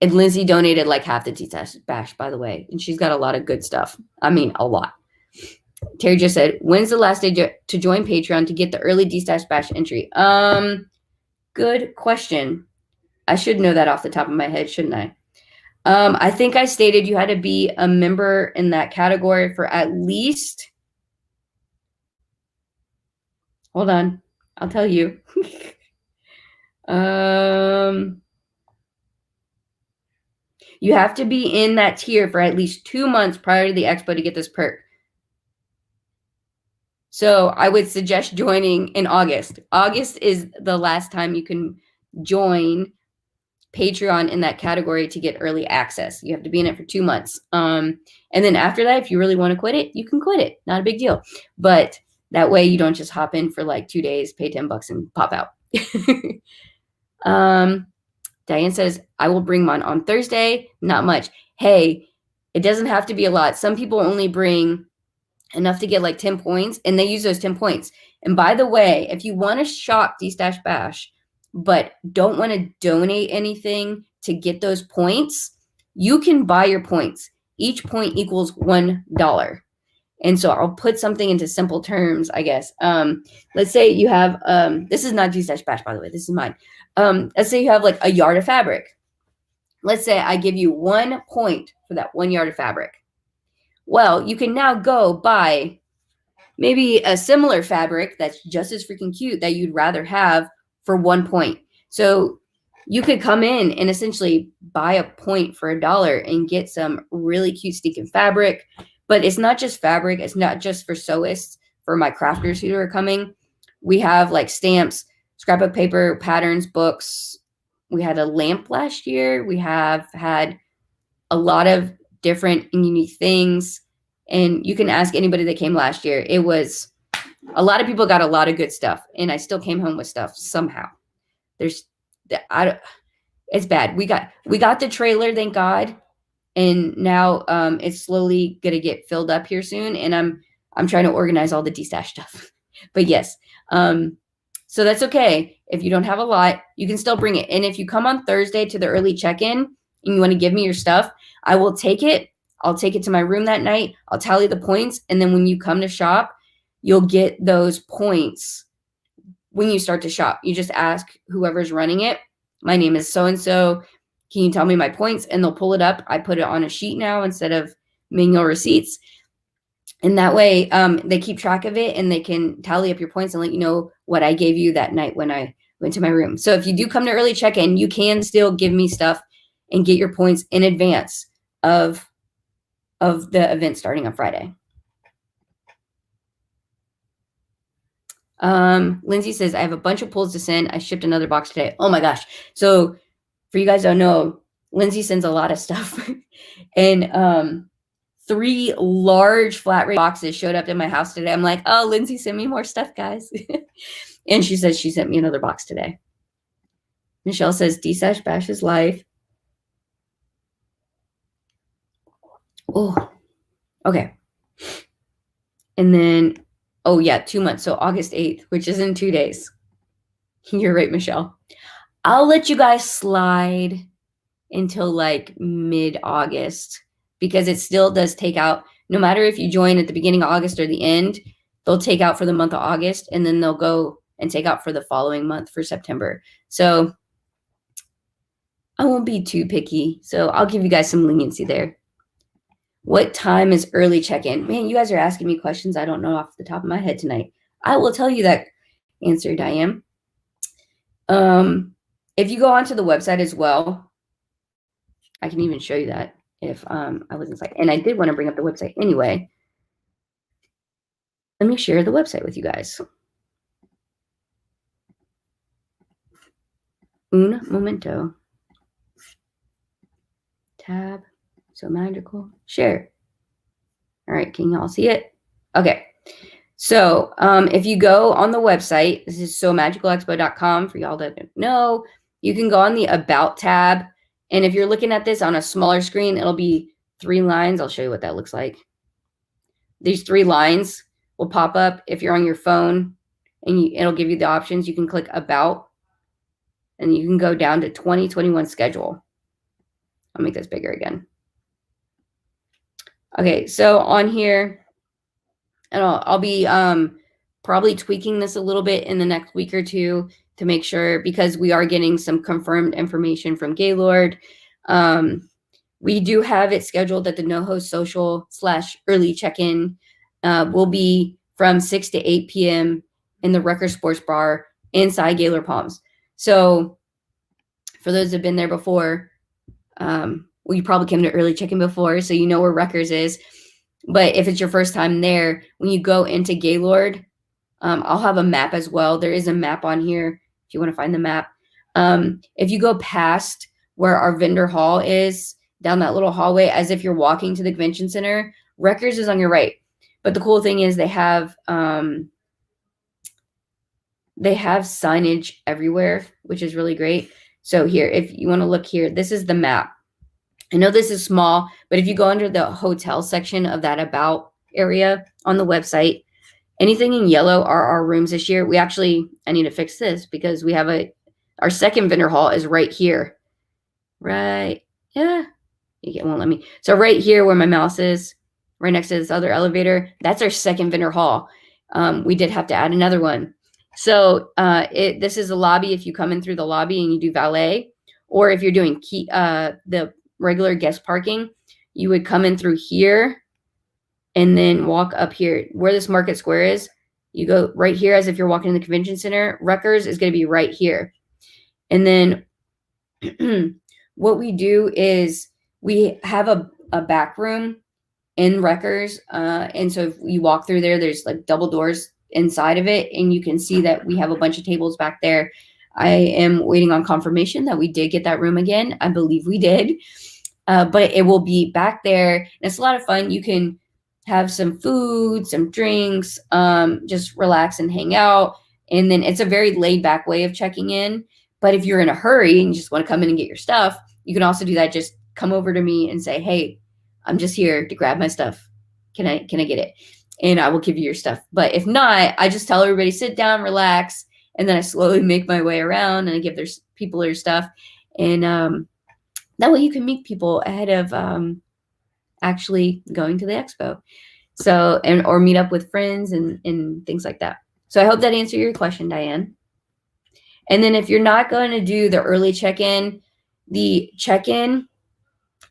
And Lindsay donated like half the D-Stash Bash, by the way. And she's got a lot of good stuff. I mean, a lot. Terry just said, when's the last day to join Patreon to get the early D-Stash Bash entry? Good question. I should know that off the top of my head, shouldn't I? I think I stated you had to be a member in that category for at least, hold on, I'll tell you. You have to be in that tier for at least 2 months prior to the expo to get this perk. So I would suggest joining in August. August is the last time you can join Patreon in that category to get early access. You have to be in it for 2 months. And then after that, if you really want to quit it, you can quit it. Not a big deal. But that way you don't just hop in for like 2 days, pay $10 and pop out. Diane says, I will bring mine on Thursday. Not much. Hey, it doesn't have to be a lot. Some people only bring enough to get like 10 points, and they use those 10 points. And by the way, if you want to shop D-Stash Bash, but don't want to donate anything to get those points, you can buy your points. Each point equals $1. And so I'll put something into simple terms, I guess. Let's say you have, this is not D-Stash Bash, by the way, this is mine. Let's say you have like a yard of fabric. Let's say I give you 1 point for that 1 yard of fabric. Well, you can now go buy maybe a similar fabric that's just as freaking cute that you'd rather have for 1 point. So you could come in and essentially buy a point for $1 and get some really cute stinking fabric. But it's not just fabric. It's not just for sewists, for my crafters who are coming. We have like stamps, scrapbook paper, patterns, books. We had a lamp last year. We have had a lot of different and unique things. And you can ask anybody that came last year. It was a lot of people got a lot of good stuff, and I still came home with stuff somehow. It's bad. We got the trailer, thank God, and now it's slowly gonna get filled up here soon. And I'm trying to organize all the D-Stash stuff. But yes, so that's okay. If you don't have a lot, you can still bring it. And if you come on Thursday to the early check-in and you want to give me your stuff, I will take it. I'll take it to my room that night. I'll tally the points. And then when you come to shop, you'll get those points when you start to shop. You just ask whoever's running it, my name is so-and-so. Can you tell me my points? And they'll pull it up. I put it on a sheet now instead of manual receipts. And that way they keep track of it and they can tally up your points and let you know what I gave you that night when I went to my room. So if you do come to early check-in, you can still give me stuff and get your points in advance of the event starting on Friday. Lindsay says, I have a bunch of pulls to send. I shipped another box today. Oh my gosh. So for you guys who don't know, Lindsay sends a lot of stuff. And 3 large flat rate boxes showed up in my house today. I'm like, oh, Lindsay sent me more stuff, guys. And she says she sent me another box today. Michelle says, D-Stash Bash is life. Oh, okay. And then, oh yeah, 2 months. So August 8th, which is in 2 days. You're right, Michelle. I'll let you guys slide until like mid-August because it still does take out, no matter if you join at the beginning of August or the end, they'll take out for the month of August and then they'll go and take out for the following month for September. So I won't be too picky. So I'll give you guys some leniency there. What time is early check-in? Man, you guys are asking me questions I don't know off the top of my head tonight. I will tell you that answer, Diane. If you go onto the website as well, I can even show you that if I was inside. And I did want to bring up the website anyway. Let me share the website with you guys. Un momento. Tab. Sew Magical. Share. All right. Can y'all see it? Okay. So if you go on the website, this is sewmagicalexpo.com for y'all that don't know, you can go on the About tab And if you're looking at this on a smaller screen, it'll be 3 lines. I'll show you what that looks like. These 3 lines will pop up if you're on your phone, and it'll give you the options. You can click About, and you can go down to 2021 schedule. I'll make this bigger again. Okay, so on here, and I'll be probably tweaking this a little bit in the next week or two to make sure, because we are getting some confirmed information from Gaylord. We do have it scheduled that the NoHo Social / early check-in will be from 6 to 8 p.m. in the Rucker Sports Bar inside Gaylord Palms. So for those that have been there before, well, you probably came to early check-in before, so you know where Rutgers is. But if it's your first time there, when you go into Gaylord, I'll have a map as well. There is a map on here if you want to find the map. If you go past where our vendor hall is, down that little hallway, as if you're walking to the convention center, Rutgers is on your right. But the cool thing is they have signage everywhere, which is really great. So here, if you want to look here, this is the map. I know this is small, but if you go under the hotel section of that About area on the website, anything in yellow are our rooms this year. I need to fix this because we have our second vendor hall is right here. Right. Yeah. It won't let me. So right here where my mouse is, right next to this other elevator, that's our second vendor hall. We did have to add another one. So this is a lobby if you come in through the lobby and you do valet, or if you're doing the regular guest parking, you would come in through here and then walk up here where this Market Square is. You go right here as if you're walking in the convention center. Rutgers is going to be right here. And then what we do is we have a back room in Rutgers. And so if you walk through there, there's like double doors inside of it. And you can see that we have a bunch of tables back there. I am waiting on confirmation that we did get that room again. I believe we did. But it will be back there. And it's a lot of fun. You can have some food, some drinks, just relax and hang out. And then it's a very laid back way of checking in. But if you're in a hurry and you just want to come in and get your stuff, you can also do that. Just come over to me and say, hey, I'm just here to grab my stuff. Can I get it? And I will give you your stuff. But if not, I just tell everybody, sit down, relax. And then I slowly make my way around and I give people their stuff. And that way you can meet people ahead of actually going to the expo. So, or meet up with friends and things like that. So I hope that answered your question, Diane. And then if you're not going to do the early check-in, the check-in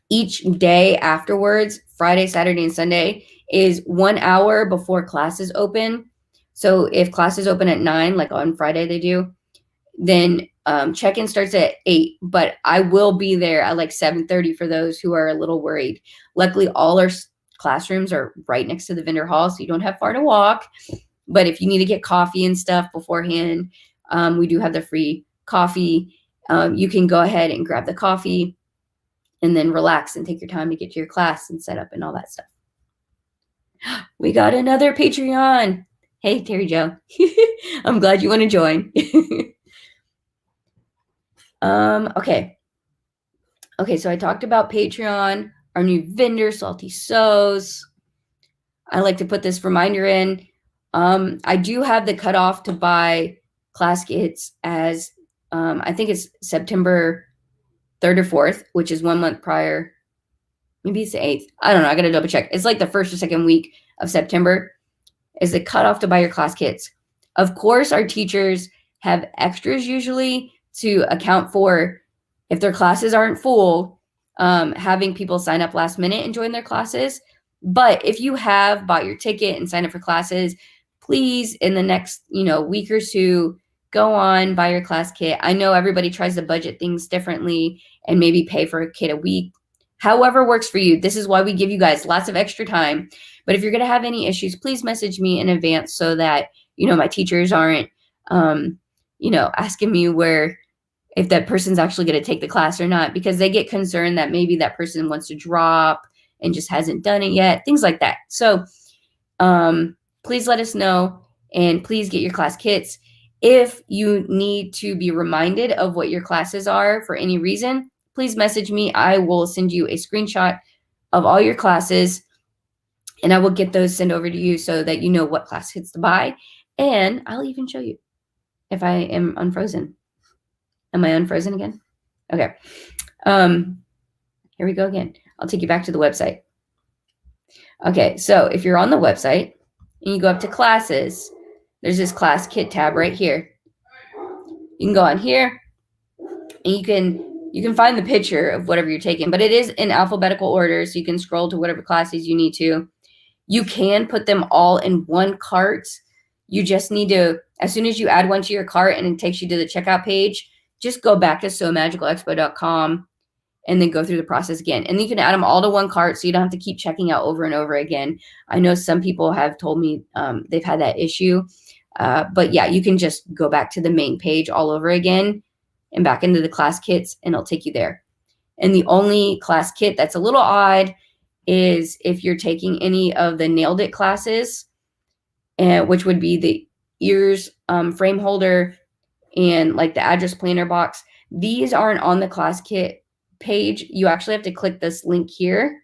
each day afterwards, Friday, Saturday, and Sunday, is 1 hour before classes open. So if classes open at 9, like on Friday they do, then check-in starts at 8. But I will be there at like 7:30 for those who are a little worried. Luckily, all our classrooms are right next to the vendor hall, so you don't have far to walk. But if you need to get coffee and stuff beforehand, we do have the free coffee. You can go ahead and grab the coffee and then relax and take your time to get to your class and set up and all that stuff. We got another Patreon. Hey, Terry Joe. I'm glad you want to join. Okay. Okay, so I talked about Patreon, our new vendor, Salty Sews. I like to put this reminder in. I do have the cutoff to buy class kits as I think it's September 3rd or 4th, which is 1 month prior. Maybe it's the 8th. I don't know. I got to double check. It's like the first or second week of September is the cutoff to buy your class kits. Of course, our teachers have extras usually to account for if their classes aren't full, having people sign up last minute and join their classes. But if you have bought your ticket and signed up for classes, please, in the next, week or two, go on, buy your class kit. I know everybody tries to budget things differently and maybe pay for a kit a week. However works for you. This is why we give you guys lots of extra time. But if you're going to have any issues, please message me in advance so that, my teachers aren't, asking me if that person's actually going to take the class or not, because they get concerned that maybe that person wants to drop and just hasn't done it yet, things like that. So please let us know, and please get your class kits. If you need to be reminded of what your classes are for any reason, please message me. I will send you a screenshot of all your classes, and I will get those sent over to you so that you know what class kits to buy. And I'll even show you if I am unfrozen. Am I unfrozen again? Okay. Here we go again. I'll take you back to the website. Okay, so if you're on the website and you go up to classes, there's this class kit tab right here. You can go on here and you can find the picture of whatever you're taking, but it is in alphabetical order, so you can scroll to whatever classes you need to. You can put them all in one cart. You just need to, as soon as you add one to your cart and it takes you to the checkout page, just go back to sewmagicalexpo.com and then go through the process again. And you can add them all to one cart so you don't have to keep checking out over and over again. I know some people have told me they've had that issue. But yeah, you can just go back to the main page all over again and back into the class kits, and it'll take you there. And the only class kit that's a little odd is if you're taking any of the Nailed It classes, which would be the ears, frame holder, and like the address planner box. These aren't on the class kit page. You actually have to click this link here,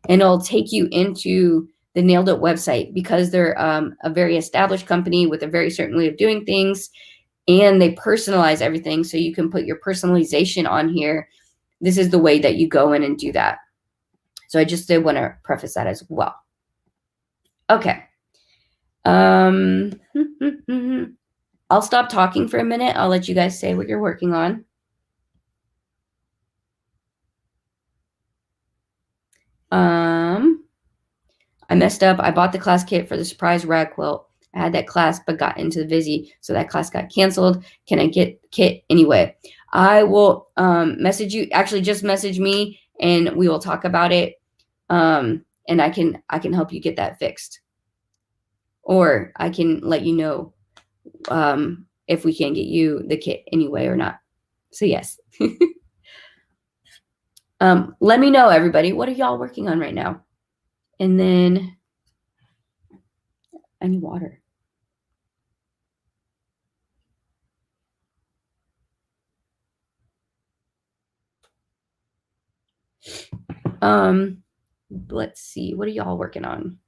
and it'll take you into the Nailed It website because they're a very established company with a very certain way of doing things, and they personalize everything so you can put your personalization on here. This is the way that you go in and do that. So I just did want to preface that as well. Okay. I'll stop talking for a minute. I'll let you guys say what you're working on. I messed up. I bought the class kit for the surprise rag quilt. I had that class, but got into the busy, so that class got canceled. Can I get the kit anyway? I will message you. Actually, just message me, and we will talk about it. And I can help you get that fixed, or I can let you know if we can get you the kit anyway or not. So yes. Let me know, everybody. What are y'all working on right now? And then I need water. Let's see. What are y'all working on?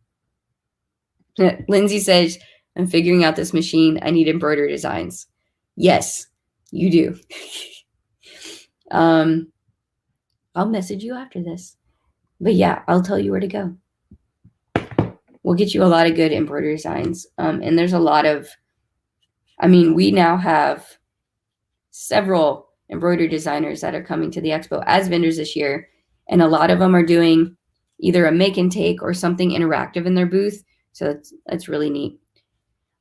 Lindsay says, I'm figuring out this machine. I need embroidery designs. Yes, you do. I'll message you after this. But yeah, I'll tell you where to go. We'll get you a lot of good embroidery designs. And there's a lot of, we now have several embroidery designers that are coming to the expo as vendors this year. And a lot of them are doing either a make and take or something interactive in their booth. So that's really neat.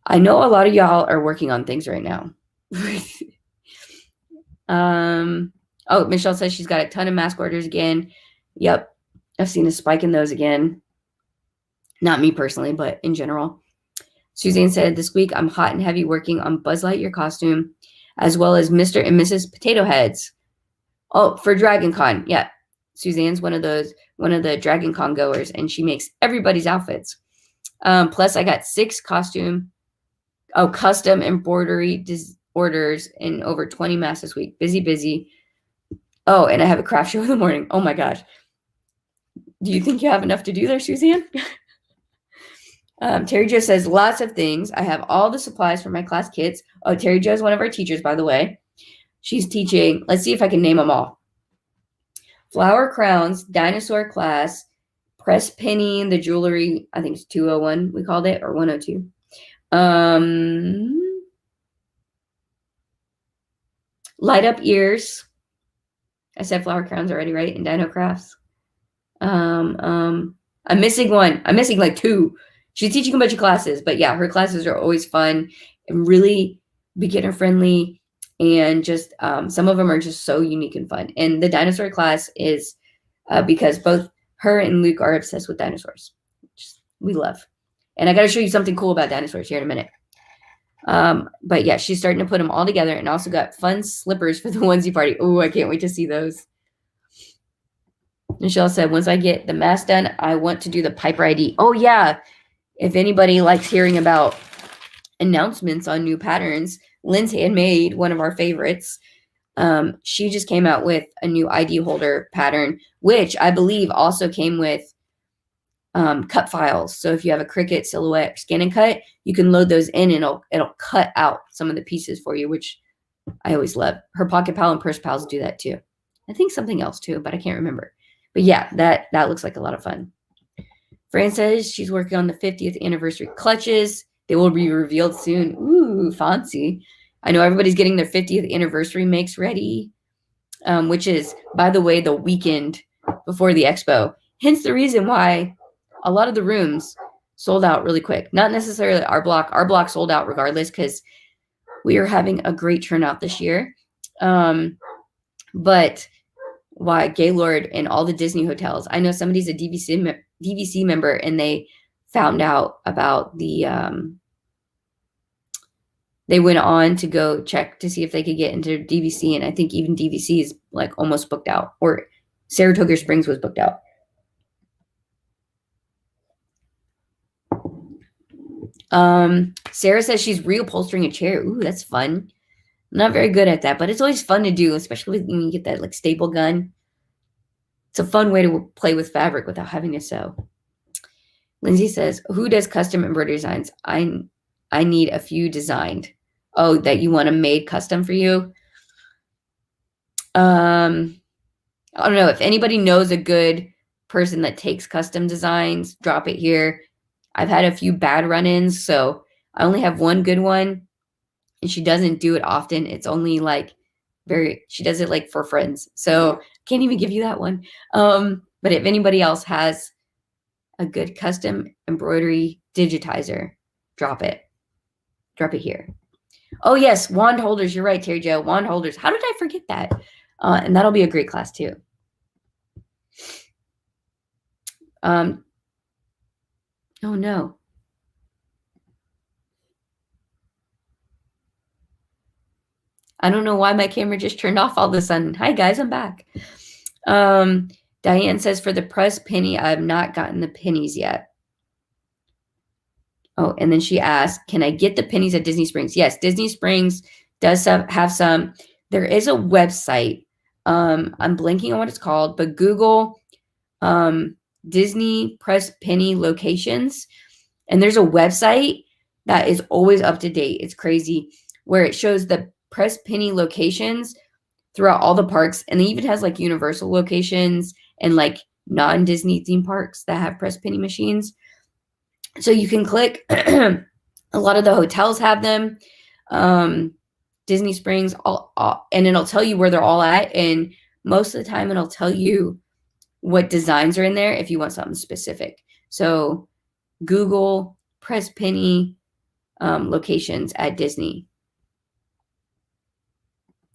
I know a lot of y'all are working on things right now. Oh, Michelle says she's got a ton of mask orders again. Yep. I've seen a spike in those again. Not me personally, but in general. Suzanne said, this week I'm hot and heavy working on Buzz Lightyear costume, as well as Mr. and Mrs. Potato Heads. Oh, for Dragon Con. Yeah. Suzanne's one of the Dragon Con goers, and she makes everybody's outfits. Plus I got 6 custom embroidery orders and over 20 masks this week. Busy. Oh, and I have a craft show in the morning. Oh my gosh. Do you think you have enough to do there, Suzanne? Terry Jo says, lots of things. I have all the supplies for my class kits. Oh, Terry Jo is one of our teachers, by the way. She's teaching. Let's see if I can name them all. Flower crowns, dinosaur class, press penny, the jewelry. I think it's 201 we called it, or 102. Light up ears. I said flower crowns already, right? And dino crafts. I'm missing one. I'm missing like 2. She's teaching a bunch of classes, but yeah, her classes are always fun and really beginner friendly. And just some of them are just so unique and fun. And the dinosaur class is because both her and Luke are obsessed with dinosaurs, which we love. And I got to show you something cool about dinosaurs here in a minute. But yeah, she's starting to put them all together, and also got fun slippers for the onesie party. Oh, I can't wait to see those. Michelle said, once I get the mask done, I want to do the Piper ID. Oh yeah. If anybody likes hearing about announcements on new patterns, Lynn's Handmade, one of our favorites, She just came out with a new ID holder pattern, which I believe also came with cut files. So if you have a Cricut, Silhouette, Scan and Cut, you can load those in and it'll cut out some of the pieces for you, which I always love. Her Pocket Pal and Purse Pals do that too. I think something else too, but I can't remember. But yeah, that looks like a lot of fun. Fran says she's working on the 50th anniversary clutches. They will be revealed soon. Ooh, fancy. I know everybody's getting their 50th anniversary makes ready, which is, by the way, the weekend before the expo. Hence the reason why a lot of the rooms sold out really quick. Not necessarily our block. Our block sold out regardless because we are having a great turnout this year. But why Gaylord and all the Disney hotels. I know somebody's a DVC member and they found out about the they went on to go check to see if they could get into DVC, and I think even DVC is like almost booked out, or Saratoga Springs was booked out. Sarah says she's reupholstering a chair. Ooh, that's fun. I'm not very good at that, but it's always fun to do, especially when you get that like staple gun. It's a fun way to play with fabric without having to sew. Lindsay says, who does custom embroidery designs? I need a few designed. Oh, that you want them made custom for you? I don't know. If anybody knows a good person that takes custom designs, drop it here. I've had a few bad run-ins, so I only have one good one, and she doesn't do it often. It's only like she does it like for friends. So can't even give you that one. But if anybody else has a good custom embroidery digitizer, drop it. Drop it here. Oh yes, wand holders. You're right, Terry Jo. Wand holders. How did I forget that? And that'll be a great class too. Oh no. I don't know why my camera just turned off all of a sudden. Hi guys, I'm back. Diane says for the pressed penny, I have not gotten the pennies yet. Oh, and then she asked, can I get the pennies at Disney Springs? Yes, Disney Springs does have some. There is a website. I'm blanking on what it's called, but Google Disney pressed penny locations. And there's a website that is always up to date. It's crazy, where it shows the pressed penny locations throughout all the parks. And it even has like Universal locations and like non-Disney theme parks that have pressed penny machines. So you can click. A lot of the hotels have them. Disney Springs, and it'll tell you where they're all at. And most of the time, it'll tell you what designs are in there if you want something specific. So Google pressed penny locations at Disney.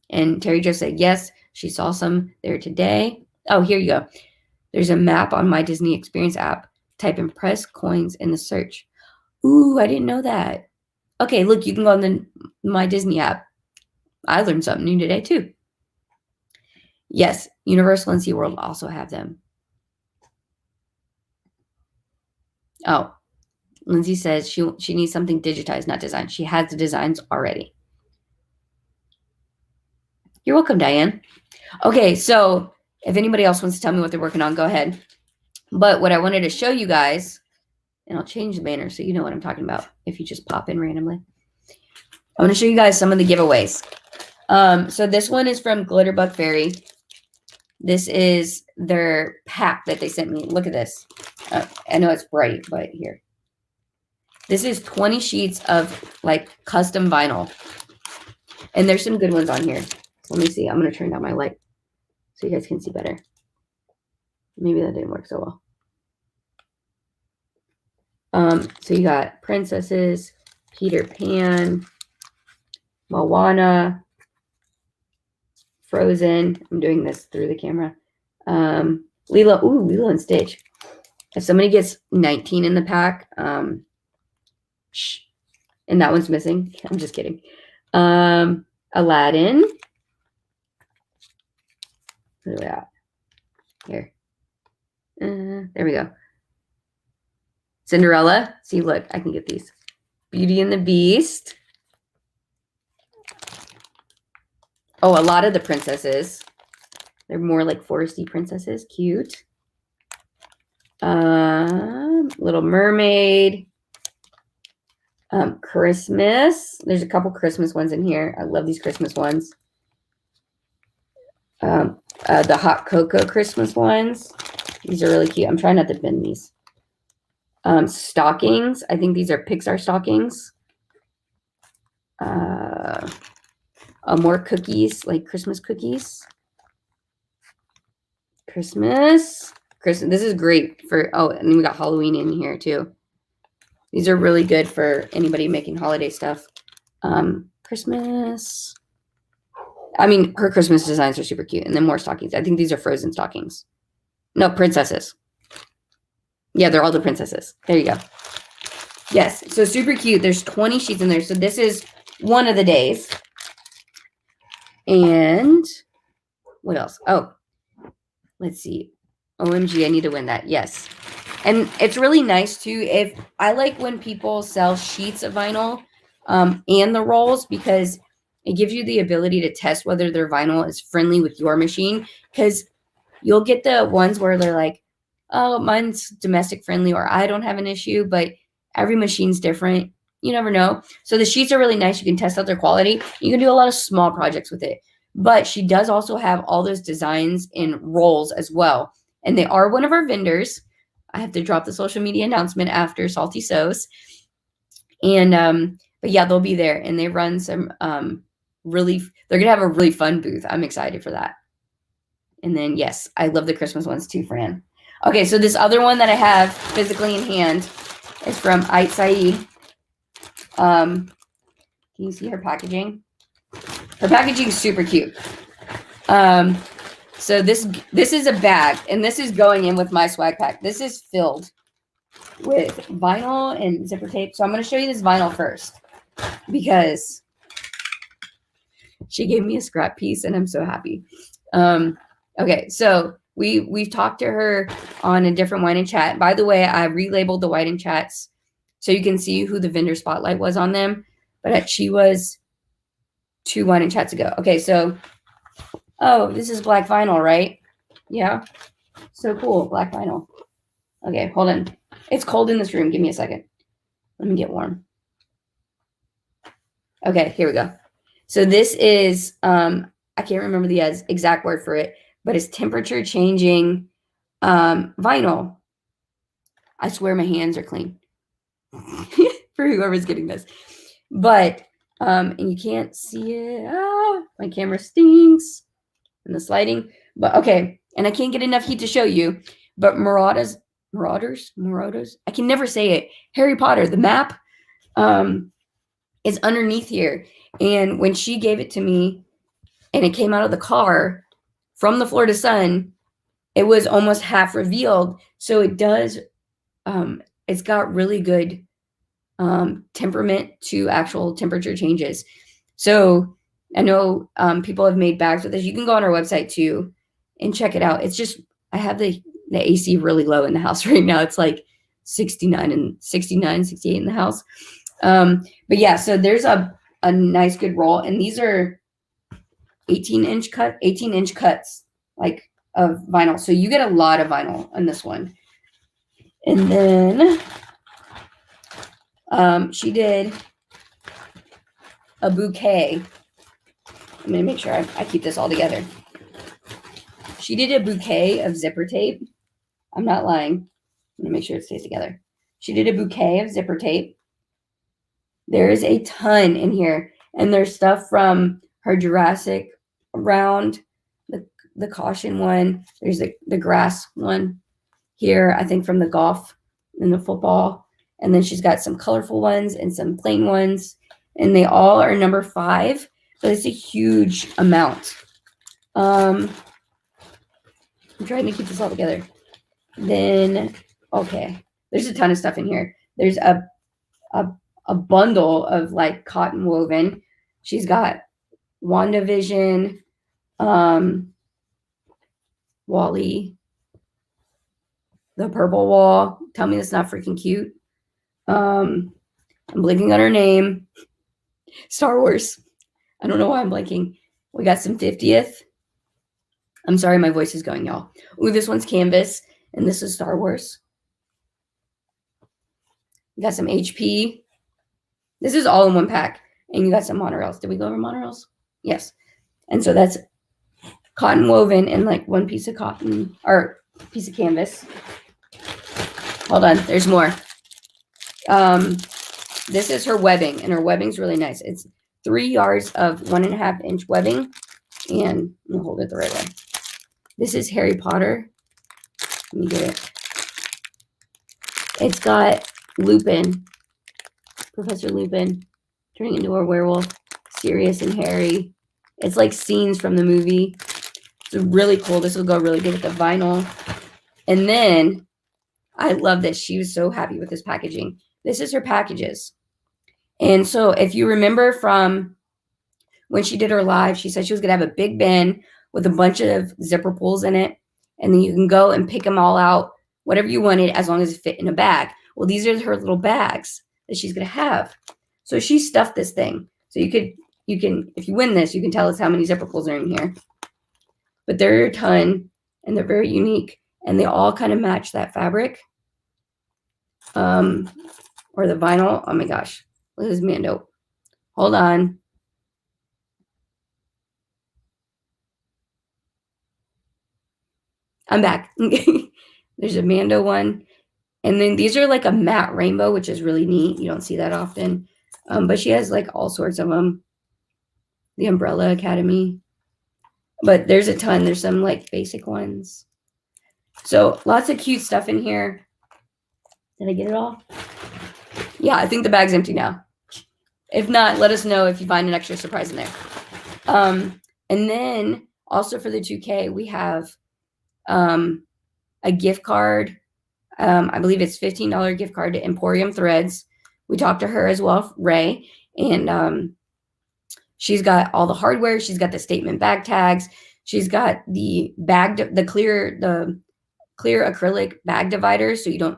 And Terry just said, yes, she saw some there today. Oh, here you go. There's a map on my Disney Experience app. Type in press coins in the search. Ooh, I didn't know that. Okay, look, you can go on the My Disney app. I learned something new today, too. Yes, Universal and SeaWorld also have them. Oh, Lindsay says she needs something digitized, not designed. She has the designs already. You're welcome, Diane. Okay, so if anybody else wants to tell me what they're working on, go ahead. But what I wanted to show you guys, and I'll change the banner so you know what I'm talking about if you just pop in randomly. I want to show you guys some of the giveaways. So this one is from Glitterbuck Fairy. This is their pack that they sent me. Look at this. I know it's bright, but here. This is 20 sheets of like custom vinyl. And there's some good ones on here. Let me see. I'm going to turn down my light so you guys can see better. Maybe that didn't work so well. So you got princesses, Peter Pan, Moana, Frozen. I'm doing this through the camera. Lilo. Ooh, Lilo and Stitch. If somebody gets 19 in the pack, and that one's missing. I'm just kidding. Aladdin. Where are we at? Here. There we go. Cinderella. See, look, I can get these. Beauty and the Beast. Oh, a lot of the princesses. They're more like foresty princesses. Cute. Little Mermaid. Christmas. There's a couple Christmas ones in here. I love these Christmas ones. The hot cocoa Christmas ones. These are really cute. I'm trying not to bend these. Stockings. I think these are Pixar stockings. More cookies, like Christmas cookies. Christmas. This is great for, oh, and then we got Halloween in here too. These are really good for anybody making holiday stuff. Christmas. I mean, her Christmas designs are super cute. And then more stockings. I think these are Frozen stockings. No, princesses. Yeah, they're all the princesses. There you go. Yes, so super cute. There's 20 sheets in there. So this is one of the days. And what else? Oh, let's see. OMG, I need to win that. Yes. And it's really nice too. If I like when people sell sheets of vinyl and the rolls, because it gives you the ability to test whether their vinyl is friendly with your machine. Because you'll get the ones where they're like, oh, mine's domestic friendly, or I don't have an issue, but every machine's different. You never know. So the sheets are really nice. You can test out their quality. You can do a lot of small projects with it. But she does also have all those designs in rolls as well. And they are one of our vendors. I have to drop the social media announcement after Salty Sews. And but yeah, they'll be there, and they run some they're gonna have a really fun booth. I'm excited for that. And then yes, I love the Christmas ones too, Fran. Okay, so this other one that I have physically in hand is from Ait Said. Can you see her packaging? Her packaging is super cute. So this is a bag, and this is going in with my swag pack. This is filled with vinyl and zipper tape. So I'm going to show you this vinyl first, because she gave me a scrap piece, and I'm so happy. Okay, so we've talked to her on a different wine and chat. By the way, I relabeled the wine and chats so you can see who the vendor spotlight was on them. But she was 2 wine and chats ago. Okay, so oh, this is black vinyl, right? Yeah. So cool, black vinyl. Okay, hold on. It's cold in this room. Give me a second. Let me get warm. Okay, here we go. So this is, I can't remember the exact word for it, but it's temperature changing vinyl. I swear my hands are clean for whoever's getting this. But, and you can't see it. Ah, my camera stinks. And the sliding, but okay. And I can't get enough heat to show you, but Marauders, I can never say it. Harry Potter, the map, is underneath here. And when she gave it to me and it came out of the car from the Florida sun, it was almost half revealed. So it does, it's got really good temperament to actual temperature changes. So I know people have made bags with this. You can go on our website too and check it out. It's just, I have the AC really low in the house right now. It's like 69, 68 in the house. But yeah, so there's a nice good roll. And these are 18-inch cuts like of vinyl. So you get a lot of vinyl on this one. And then she did a bouquet. I'm going to make sure I keep this all together. She did a bouquet of zipper tape. I'm not lying. I'm going to make sure it stays together. She did a bouquet of zipper tape. There is a ton in here. And there's stuff from her Jurassic round, the caution one. There's the grass one here, I think from the golf and the football. And then she's got some colorful ones and some plain ones. And they all are number 5. So it's a huge amount. I'm trying to keep this all together. Then, okay, there's a ton of stuff in here. There's a bundle of like cotton woven. She's got WandaVision, Wally, the purple wall. Tell me that's not freaking cute. I'm blinking on her name. Star Wars. I don't know why I'm blanking. We got some 50th. I'm sorry, my voice is going, y'all. Ooh, this one's canvas, and this is Star Wars. We got some HP. This is all in one pack. And you got some monorails. Did we go over monorails? Yes. And so that's cotton woven and like one piece of cotton or piece of canvas. Hold on, there's more. This is her webbing, and her webbing's really nice. It's 3 yards of 1.5 inch webbing, and let me hold it the right way. This is Harry Potter. Let me get it. It's got Lupin, Professor Lupin, turning into a werewolf, Sirius and Harry. It's like scenes from the movie. It's really cool. This will go really good with the vinyl. And then I love this. She was so happy with this packaging. This is her packages. And so if you remember from when she did her live, she said she was going to have a big bin with a bunch of zipper pulls in it. And then you can go and pick them all out, whatever you wanted, as long as it fit in a bag. Well, these are her little bags that she's going to have. So she stuffed this thing. So you can, if you win this, you can tell us how many zipper pulls are in here. But there are a ton, and they're very unique. And they all kind of match that fabric. Or the vinyl. Oh my gosh. Look at this Mando. Hold on. I'm back. There's a Mando one. And then these are like a matte rainbow, which is really neat. You don't see that often. But she has like all sorts of them. The Umbrella Academy. But there's a ton. There's some like basic ones. So lots of cute stuff in here. Did I get it all? Yeah, I think the bag's empty now. If not, let us know if you find an extra surprise in there. And then also for the 2K, we have a gift card. I believe it's $15 gift card to Emporium Threads. We talked to her as well, Ray, and she's got all the hardware. She's got the statement bag tags. She's got the bag, the clear acrylic bag dividers, so you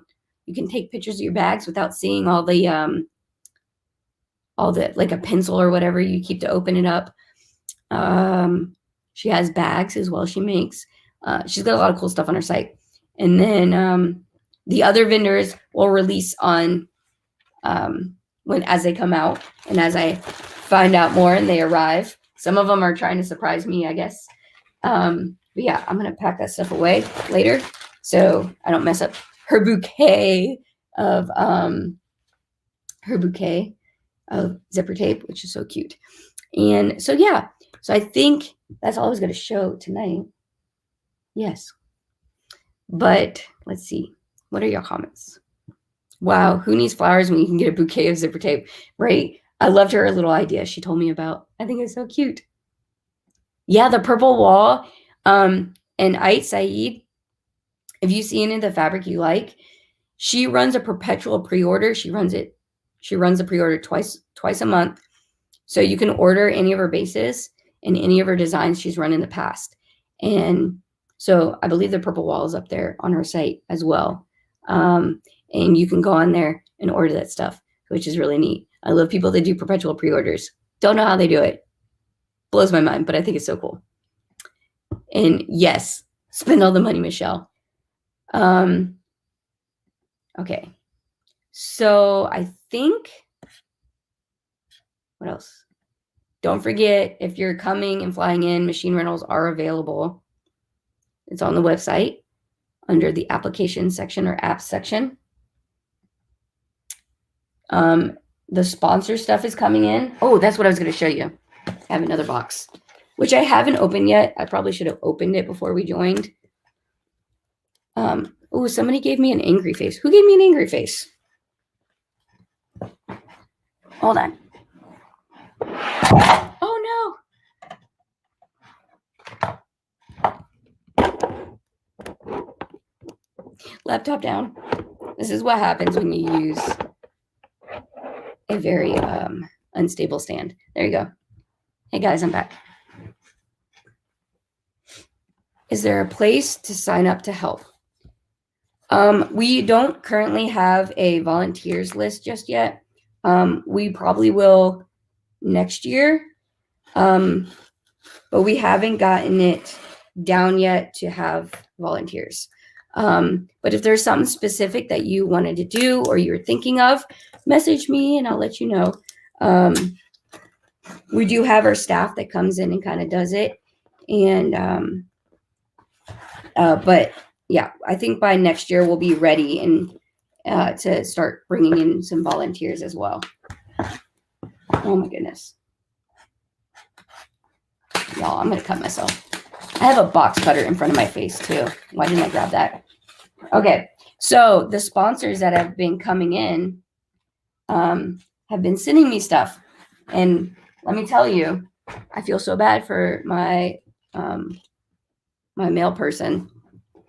can take pictures of your bags without seeing all the like a pencil or whatever you keep to open it up. She has bags as well. She makes. She's got a lot of cool stuff on her site. And then the other vendors will release on as they come out and as I find out more and they arrive. Some of them are trying to surprise me, I guess. But yeah, I'm gonna pack that stuff away later so I don't mess up her bouquet of zipper tape, which is so cute. And so yeah, so I think that's all I was going to show tonight. Yes. But let's see. What are your comments? Wow, who needs flowers when you can get a bouquet of zipper tape? Right. I loved her little idea she told me about. I think it's so cute. Yeah, the purple wall. And Ait Saeed, if you see any of the fabric you like, she runs a perpetual pre-order. She runs the pre-order twice a month. So you can order any of her bases and any of her designs she's run in the past. And so I believe the purple wall is up there on her site as well. And you can go on there and order that stuff, which is really neat. I love people that do perpetual pre-orders. Don't know how they do it. Blows my mind, but I think it's so cool. And yes, spend all the money, Michelle. Okay. So I think, what else? Don't forget, if you're coming and flying in, machine rentals are available. It's on the website under the application section or apps section. The sponsor stuff is coming in. Oh, that's what I was going to show you. I have another box, which I haven't opened yet. I probably should have opened it before we joined. Oh, somebody gave me an angry face. Who gave me an angry face? Hold on. Oh, no. Laptop down. This is what happens when you use a very unstable stand. There you go. Hey, guys, I'm back. Is there a place to sign up to help? We don't currently have a volunteers list just yet. We probably will next year. but we haven't gotten it down yet to have volunteers. But if there's something specific that you wanted to do or you're thinking of, message me and I'll let you know. We do have our staff that comes in and kind of does it. And, but yeah, I think by next year we'll be ready and to start bringing in some volunteers as well. Oh my goodness. Y'all, I'm going to cut myself. I have a box cutter in front of my face too. Why didn't I grab that? Okay. So the sponsors that have been coming in have been sending me stuff. And let me tell you, I feel so bad for my my mail person.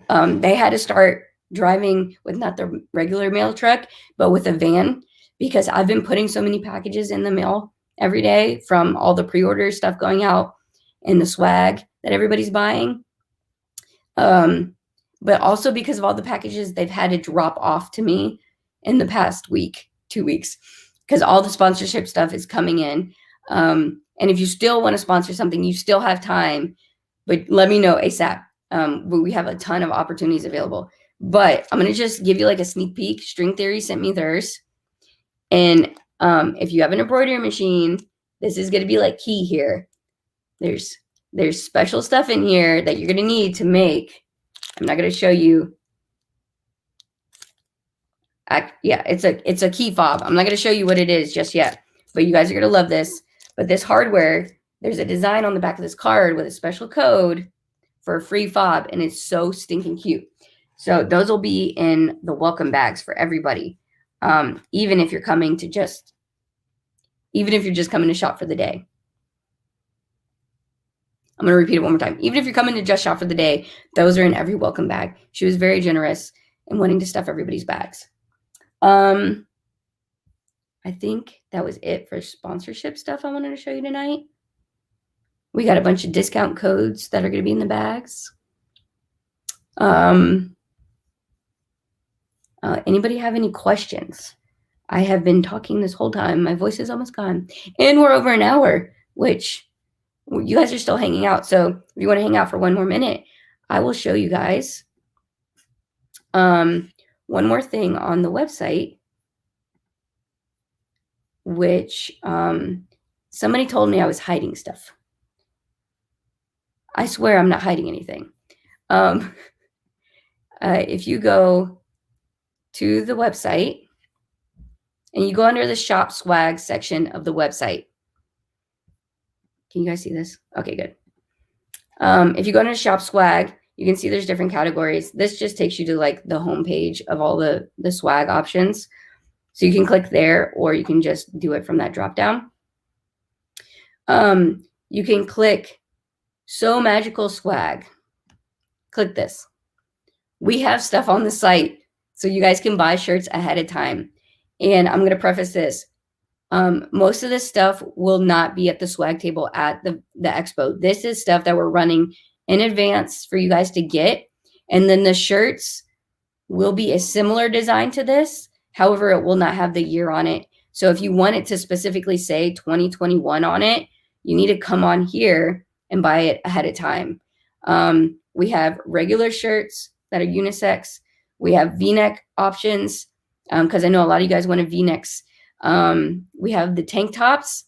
They had to start driving with not the regular mail truck, but with a van, because I've been putting so many packages in the mail every day from all the pre-order stuff going out and the swag that everybody's buying. But also because of all the packages they've had to drop off to me in the past week, 2 weeks, because all the sponsorship stuff is coming in. And if you still want to sponsor something, you still have time, but let me know ASAP. We have a ton of opportunities available. But I'm going to just give you like a sneak peek. String Theory sent me theirs. And if you have an embroidery machine, this is going to be like key here. There's special stuff in here that you're going to need to make. I'm not going to show you. Yeah, it's a key fob. I'm not going to show you what it is just yet, but you guys are going to love this. But this hardware, there's a design on the back of this card with a special code for a free fob, and it's so stinking cute. So those will be in the welcome bags for everybody. Even if you're just coming to shop for the day. I'm going to repeat it one more time. Even if you're coming to just shop for the day, those are in every welcome bag. She was very generous in wanting to stuff everybody's bags. I think that was it for sponsorship stuff I wanted to show you tonight. We got a bunch of discount codes that are going to be in the bags. Anybody have any questions? I have been talking this whole time. My voice is almost gone. And we're over an hour, which you guys are still hanging out. So if you want to hang out for one more minute, I will show you guys one more thing on the website, which somebody told me I was hiding stuff. I swear I'm not hiding anything. If you go to the website and you go under the shop swag section of the website. Can you guys see this? Okay, good. If you go into shop swag, you can see there's different categories. This just takes you to like the home page of all the swag options. So you can click there, or you can just do it from that drop down. You can click Sew Magical Swag. Click this. We have stuff on the site, so you guys can buy shirts ahead of time. And I'm going to preface this. Most of this stuff will not be at the swag table at the expo. This is stuff that we're running in advance for you guys to get. And then the shirts will be a similar design to this. However, it will not have the year on it. So if you want it to specifically say 2021 on it, you need to come on here and buy it ahead of time. We have regular shirts that are unisex. We have V-neck options because I know a lot of you guys wanted V-necks. We have the tank tops,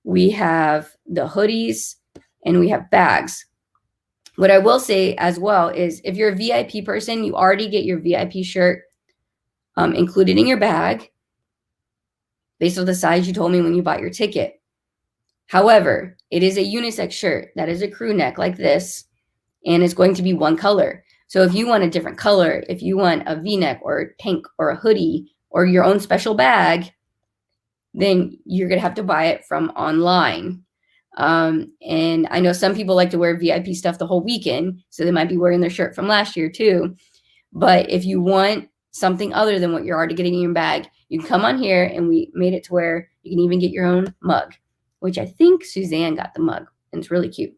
we have the hoodies, and we have bags. What I will say as well is if you're a VIP person, you already get your VIP shirt included in your bag based on the size you told me when you bought your ticket. However, it is a unisex shirt that is a crew neck like this, and it's going to be one color. So if you want a different color, if you want a V-neck or a tank or a hoodie or your own special bag, then you're going to have to buy it from online. And I know some people like to wear VIP stuff the whole weekend, so they might be wearing their shirt from last year too. But if you want something other than what you're already getting in your bag, you can come on here, and we made it to where you can even get your own mug, which I think Suzanne got the mug, and it's really cute.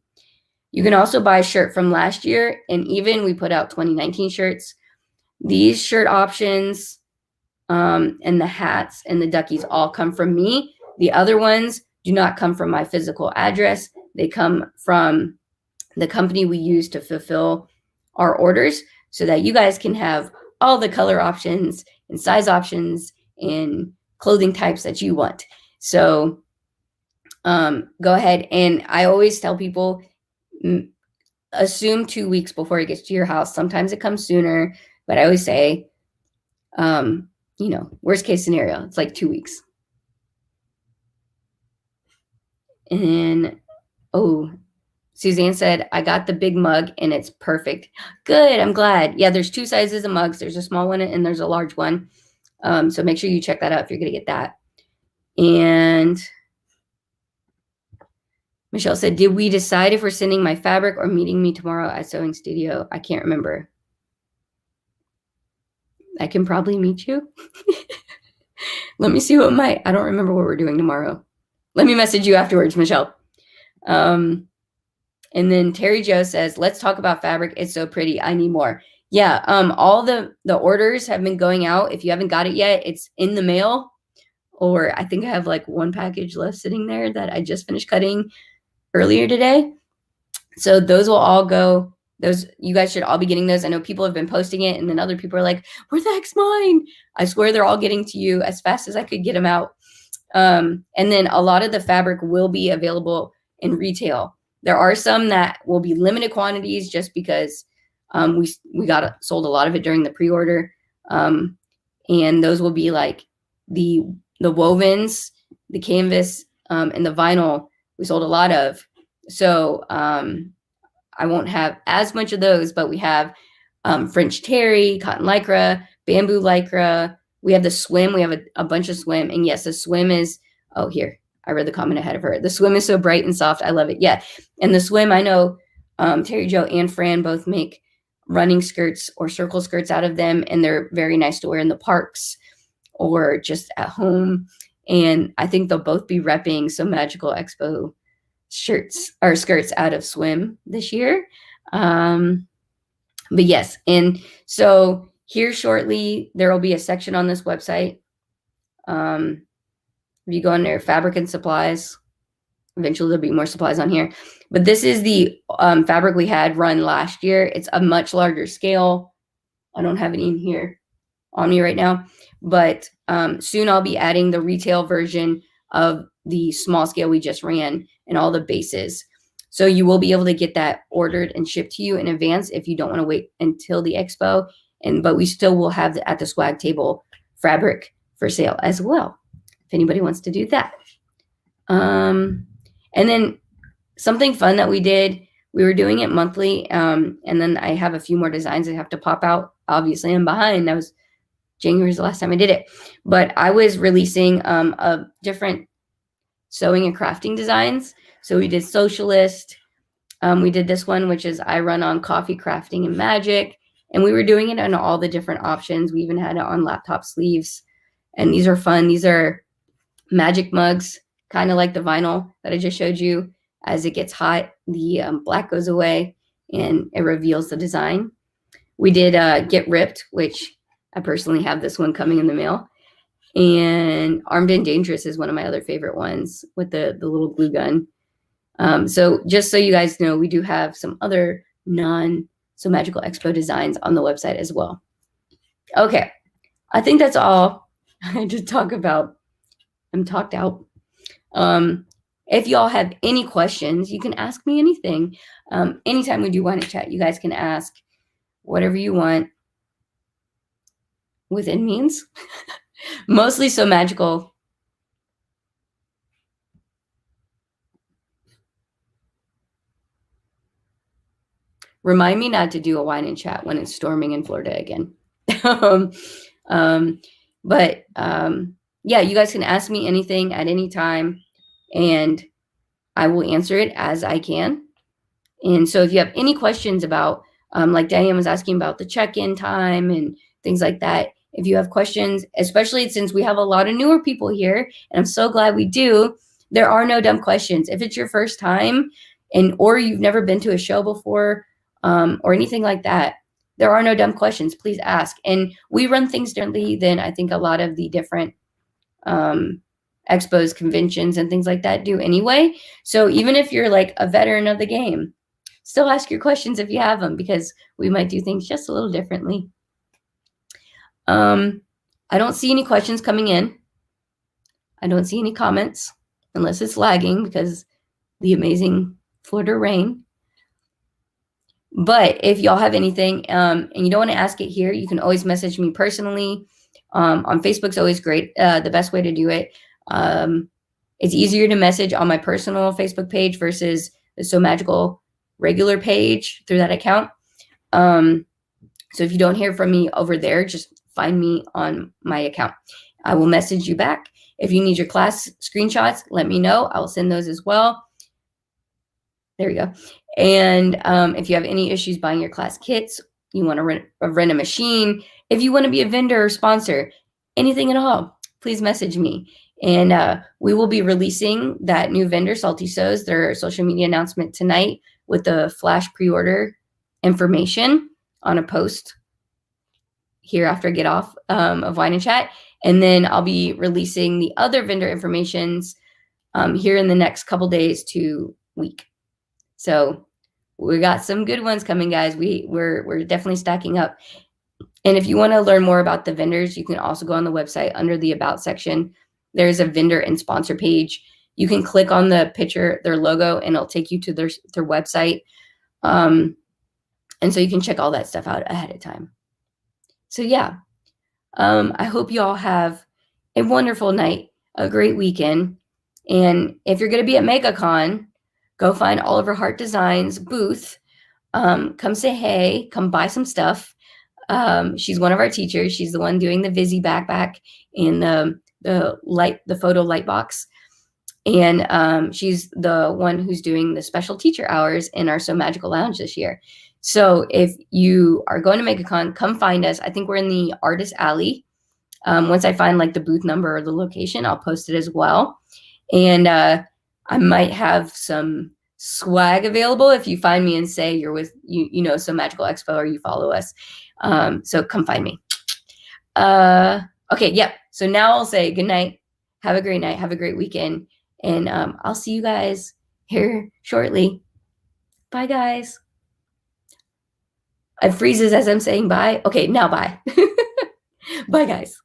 You can also buy a shirt from last year, and even we put out 2019 shirts. These shirt options and the hats and the duckies all come from me. The other ones do not come from my physical address. They come from the company we use to fulfill our orders so that you guys can have all the color options and size options and clothing types that you want. So go ahead. And I always tell people, assume 2 weeks before it gets to your house. Sometimes it comes sooner, but I always say, worst case scenario, it's like 2 weeks. And Suzanne said, I got the big mug and it's perfect. Good. I'm glad. Yeah, there's 2 sizes of mugs. There's a small one and there's a large one. So make sure you check that out if you're going to get that. And Michelle said, did we decide if we're sending my fabric or meeting me tomorrow at Sewing Studio? I can't remember. I can probably meet you. Let me see I don't remember what we're doing tomorrow. Let me message you afterwards, Michelle. And then Terry Jo says, let's talk about fabric. It's so pretty. I need more. Yeah. All the orders have been going out. If you haven't got it yet, it's in the mail. Or I think I have like 1 package left sitting there that I just finished cutting earlier today. So those will all go. You guys should all be getting those. I know people have been posting it, and then other people are like, where the heck's mine? I swear they're all getting to you as fast as I could get them out. And then a lot of the fabric will be available in retail. There are some that will be limited quantities just because we sold a lot of it during the pre-order. And those will be like the wovens, the canvas, and the vinyl we sold a lot of. So I won't have as much of those, but we have French terry, cotton lycra, bamboo lycra. We have the swim. We have a bunch of swim. And yes, the swim is, here, I read the comment ahead of her. The swim is so bright and soft. I love it. Yeah. And the swim, I know Terry Jo and Fran both make running skirts or circle skirts out of them. And they're very nice to wear in the parks or just at home. And I think they'll both be repping Sew Magical Expo shirts or skirts out of swim this year. But yes, and so here shortly, there will be a section on this website. If you go on there, fabric and supplies, eventually there'll be more supplies on here. But this is the fabric we had run last year. It's a much larger scale. I don't have any in here on me right now, but soon I'll be adding the retail version of the small scale we just ran and all the bases. So you will be able to get that ordered and shipped to you in advance if you don't want to wait until the expo. But we still will have at the swag table fabric for sale as well, if anybody wants to do that. And then something fun that we did, we were doing it monthly. And then I have a few more designs that have to pop out. Obviously, I'm behind. That was January's the last time I did it. But I was releasing a different sewing and crafting designs. So we did socialist. We did this one, which is I run on coffee, crafting, and magic. And we were doing it on all the different options. We even had it on laptop sleeves. And these are fun. These are magic mugs, kind of like the vinyl that I just showed you. As it gets hot, the black goes away and it reveals the design. We did Get Ripped, which I personally have this one coming in the mail. And Armed and Dangerous is one of my other favorite ones with the little glue gun. So just so you guys know, we do have some other non-Sew Magical Expo designs on the website as well. Okay, I think that's all I had to talk about. I'm talked out. If y'all have any questions, you can ask me anything. Anytime we do Wine and Chat, you guys can ask whatever you want within means. Mostly Sew Magical. Remind me not to do a Wine and Chat when it's storming in Florida again. Yeah, you guys can ask me anything at any time, and I will answer it as I can. And so if you have any questions about, like Diane was asking about the check-in time and things like that, if you have questions, especially since we have a lot of newer people here, and I'm so glad we do, there are no dumb questions. If it's your first time or you've never been to a show before or anything like that, there are no dumb questions. Please ask. And we run things differently than I think a lot of the different expos, conventions, and things like that do anyway. So even if you're like a veteran of the game, still ask your questions if you have them, because we might do things just a little differently. I don't see any questions coming in. I don't see any comments, unless it's lagging because the amazing Florida rain. But if y'all have anything and you don't want to ask it here, you can always message me personally. On Facebook's always great. The best way to do it. It's easier to message on my personal Facebook page versus the Sew Magical regular page through that account. So if you don't hear from me over there, just find me on my account. I will message you back. If you need your class screenshots, let me know. I will send those as well. There we go. And if you have any issues buying your class kits, you want to rent a machine, if you want to be a vendor or sponsor, anything at all, please message me. And we will be releasing that new vendor, Salty Sews, their social media announcement tonight with the flash pre-order information on a post here after I get off of Wine and Chat. And then I'll be releasing the other vendor informations here in the next couple days to week. So we got some good ones coming, guys. We're definitely stacking up. And if you want to learn more about the vendors, you can also go on the website under the About section. There's a vendor and sponsor page. You can click on the picture, their logo, and it'll take you to their website. And so you can check all that stuff out ahead of time. So yeah, I hope you all have a wonderful night, a great weekend. And if you're going to be at MegaCon, go find Oliver Hart Designs booth. Come say hey, come buy some stuff. She's one of our teachers. She's the one doing the Vizzy backpack and the photo light box. And she's the one who's doing the special teacher hours in our Sew Magical Lounge this year. So if you are going to MegaCon, come find us. I think we're in the Artist Alley. Once I find like the booth number or the location, I'll post it as well. And I might have some swag available if you find me and say you're with you know Sew Magical Expo or you follow us. So come find me. Okay, yep. So now I'll say good night. Have a great night. Have a great weekend. And I'll see you guys here shortly. Bye, guys. It freezes as I'm saying bye. Okay, now bye. Bye, guys.